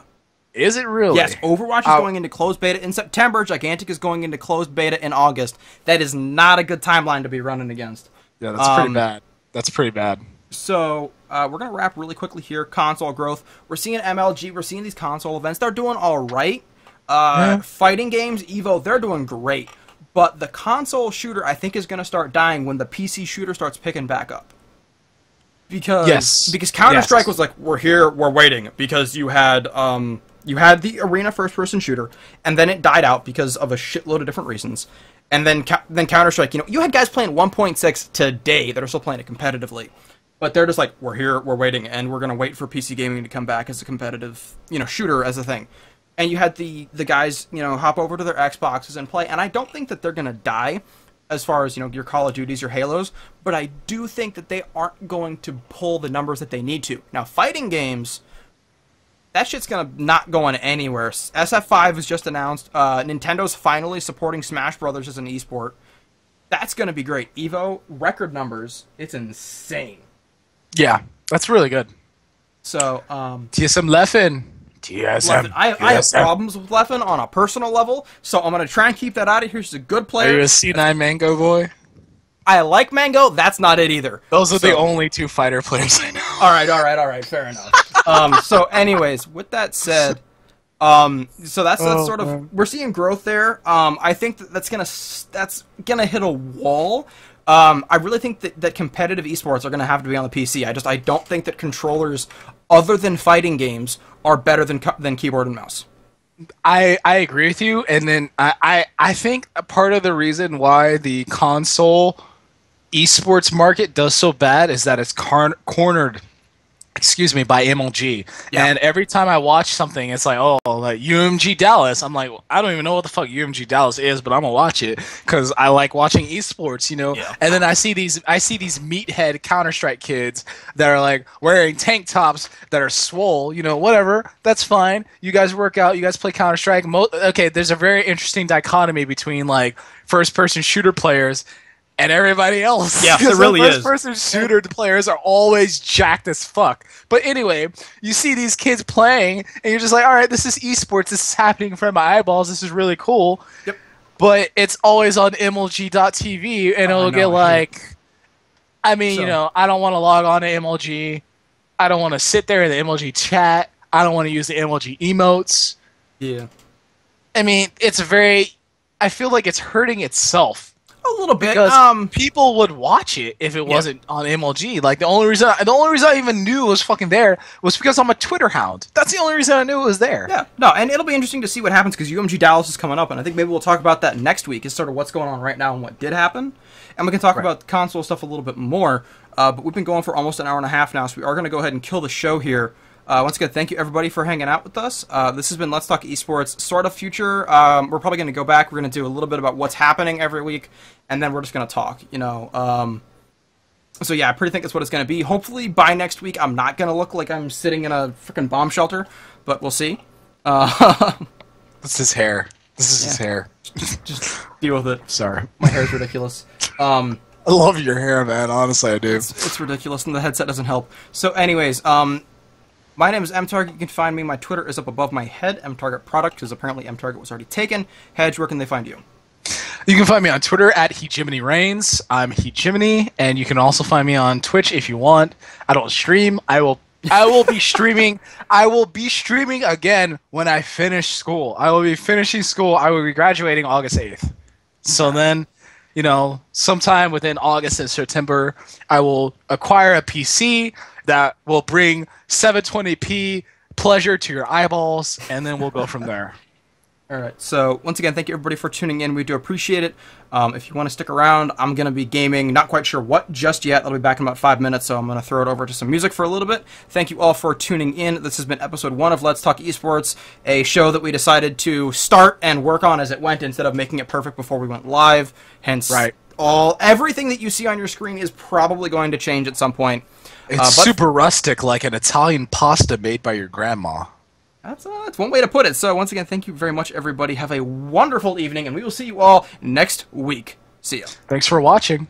Is it really? Yes, Overwatch is going into closed beta in September. Gigantic is going into closed beta in August. That is not a good timeline to be running against. Yeah, that's pretty bad. That's pretty bad. So, we're going to wrap really quickly here. Console growth. We're seeing MLG. We're seeing these console events. They're doing all right. Fighting games, EVO, they're doing great. But the console shooter, I think, is going to start dying when the PC shooter starts picking back up. Because Counter-Strike was like, we're here, we're waiting. Because you had the arena first-person shooter, and then it died out because of a shitload of different reasons. And then Counter-Strike, you had guys playing 1.6 today that are still playing it competitively. But they're just like, we're here, we're waiting, and we're going to wait for PC gaming to come back as a competitive, shooter as a thing. And you had the guys, hop over to their Xboxes and play. And I don't think that they're going to die as far as, your Call of Duties, your Halos. But I do think that they aren't going to pull the numbers that they need to. Now, fighting games, that shit's going to not go anywhere. SF5 is just announced. Nintendo's finally supporting Smash Brothers as an esport. That's going to be great. EVO, record numbers, it's insane. Yeah, that's really good. So, TSM Leffen. TSM. I have problems with Leffen on a personal level, so I'm going to try and keep that out of here. He's a good player. Are you a C9 Mango boy? I like Mango. That's not it either. Those are the only two fighter players I know. All right. Fair enough. So, anyways, with that said, so that's sort of we're seeing growth there. I think that's gonna hit a wall. I really think that competitive esports are going to have to be on the PC. I don't think that controllers, other than fighting games, are better than keyboard and mouse. I agree with you, and then I think a part of the reason why the console esports market does so bad is that it's cornered. By MLG. Yeah. And every time I watch something, it's like, like UMG Dallas. I'm like, I don't even know what the fuck UMG Dallas is, but I'm gonna watch it because I like watching esports, Yeah. And then I see these meathead Counter-Strike kids that are like wearing tank tops that are swole, whatever. That's fine. You guys work out. You guys play Counter-Strike. Okay, there's a very interesting dichotomy between like first-person shooter players and everybody else. Yeah, it really is. First-person shooter players are always jacked as fuck. But anyway, you see these kids playing, and you're just like, all right, this is esports. This is happening in front of my eyeballs. This is really cool. Yep. But it's always on MLG.tv, and it'll get like... I don't want to log on to MLG. I don't want to sit there in the MLG chat. I don't want to use the MLG emotes. Yeah. I mean, it's very... I feel like it's hurting itself. A little bit, because people would watch it if it wasn't on MLG. Like the only reason I even knew it was fucking there was because I'm a Twitter hound. That's the only reason I knew it was there. Yeah, no, and it'll be interesting to see what happens because UMG Dallas is coming up, and I think maybe we'll talk about that next week. Is sort of what's going on right now and what did happen, and we can talk about console stuff a little bit more. But we've been going for almost an hour and a half now, so we are going to go ahead and kill the show here. Once again, thank you everybody for hanging out with us. This has been Let's Talk Esports, sort of future. We're probably going to go back. We're going to do a little bit about what's happening every week, and then we're just going to talk, So yeah, I pretty think that's what it's going to be. Hopefully by next week, I'm not going to look like I'm sitting in a freaking bomb shelter, but we'll see. This is his hair. This is his hair. Just deal with it. Sorry. My hair's ridiculous. I love your hair, man. Honestly, I do. It's ridiculous, and the headset doesn't help. So anyways, my name is MTarget. You can find me. My Twitter is up above my head, MTarget Product, because apparently MTarget was already taken. Hedge, where can they find you? You can find me on Twitter at Hegemony Reigns. I'm Hegemony, and you can also find me on Twitch if you want. I don't stream. I will be streaming. I will be streaming again when I finish school. I will be finishing school. I will be graduating August 8th. So then, sometime within August and September, I will acquire a PC that will bring 720p pleasure to your eyeballs, and then we'll go from there. All right. So once again, thank you everybody for tuning in. We do appreciate it. If you want to stick around, I'm going to be gaming. Not quite sure what just yet. I'll be back in about 5 minutes, so I'm going to throw it over to some music for a little bit. Thank you all for tuning in. This has been episode 1 of Let's Talk Esports, a show that we decided to start and work on as it went instead of making it perfect before we went live. Hence, everything that you see on your screen is probably going to change at some point. It's super rustic, like an Italian pasta made by your grandma. That's one way to put it. So once again, thank you very much, everybody. Have a wonderful evening, and we will see you all next week. See ya. Thanks for watching.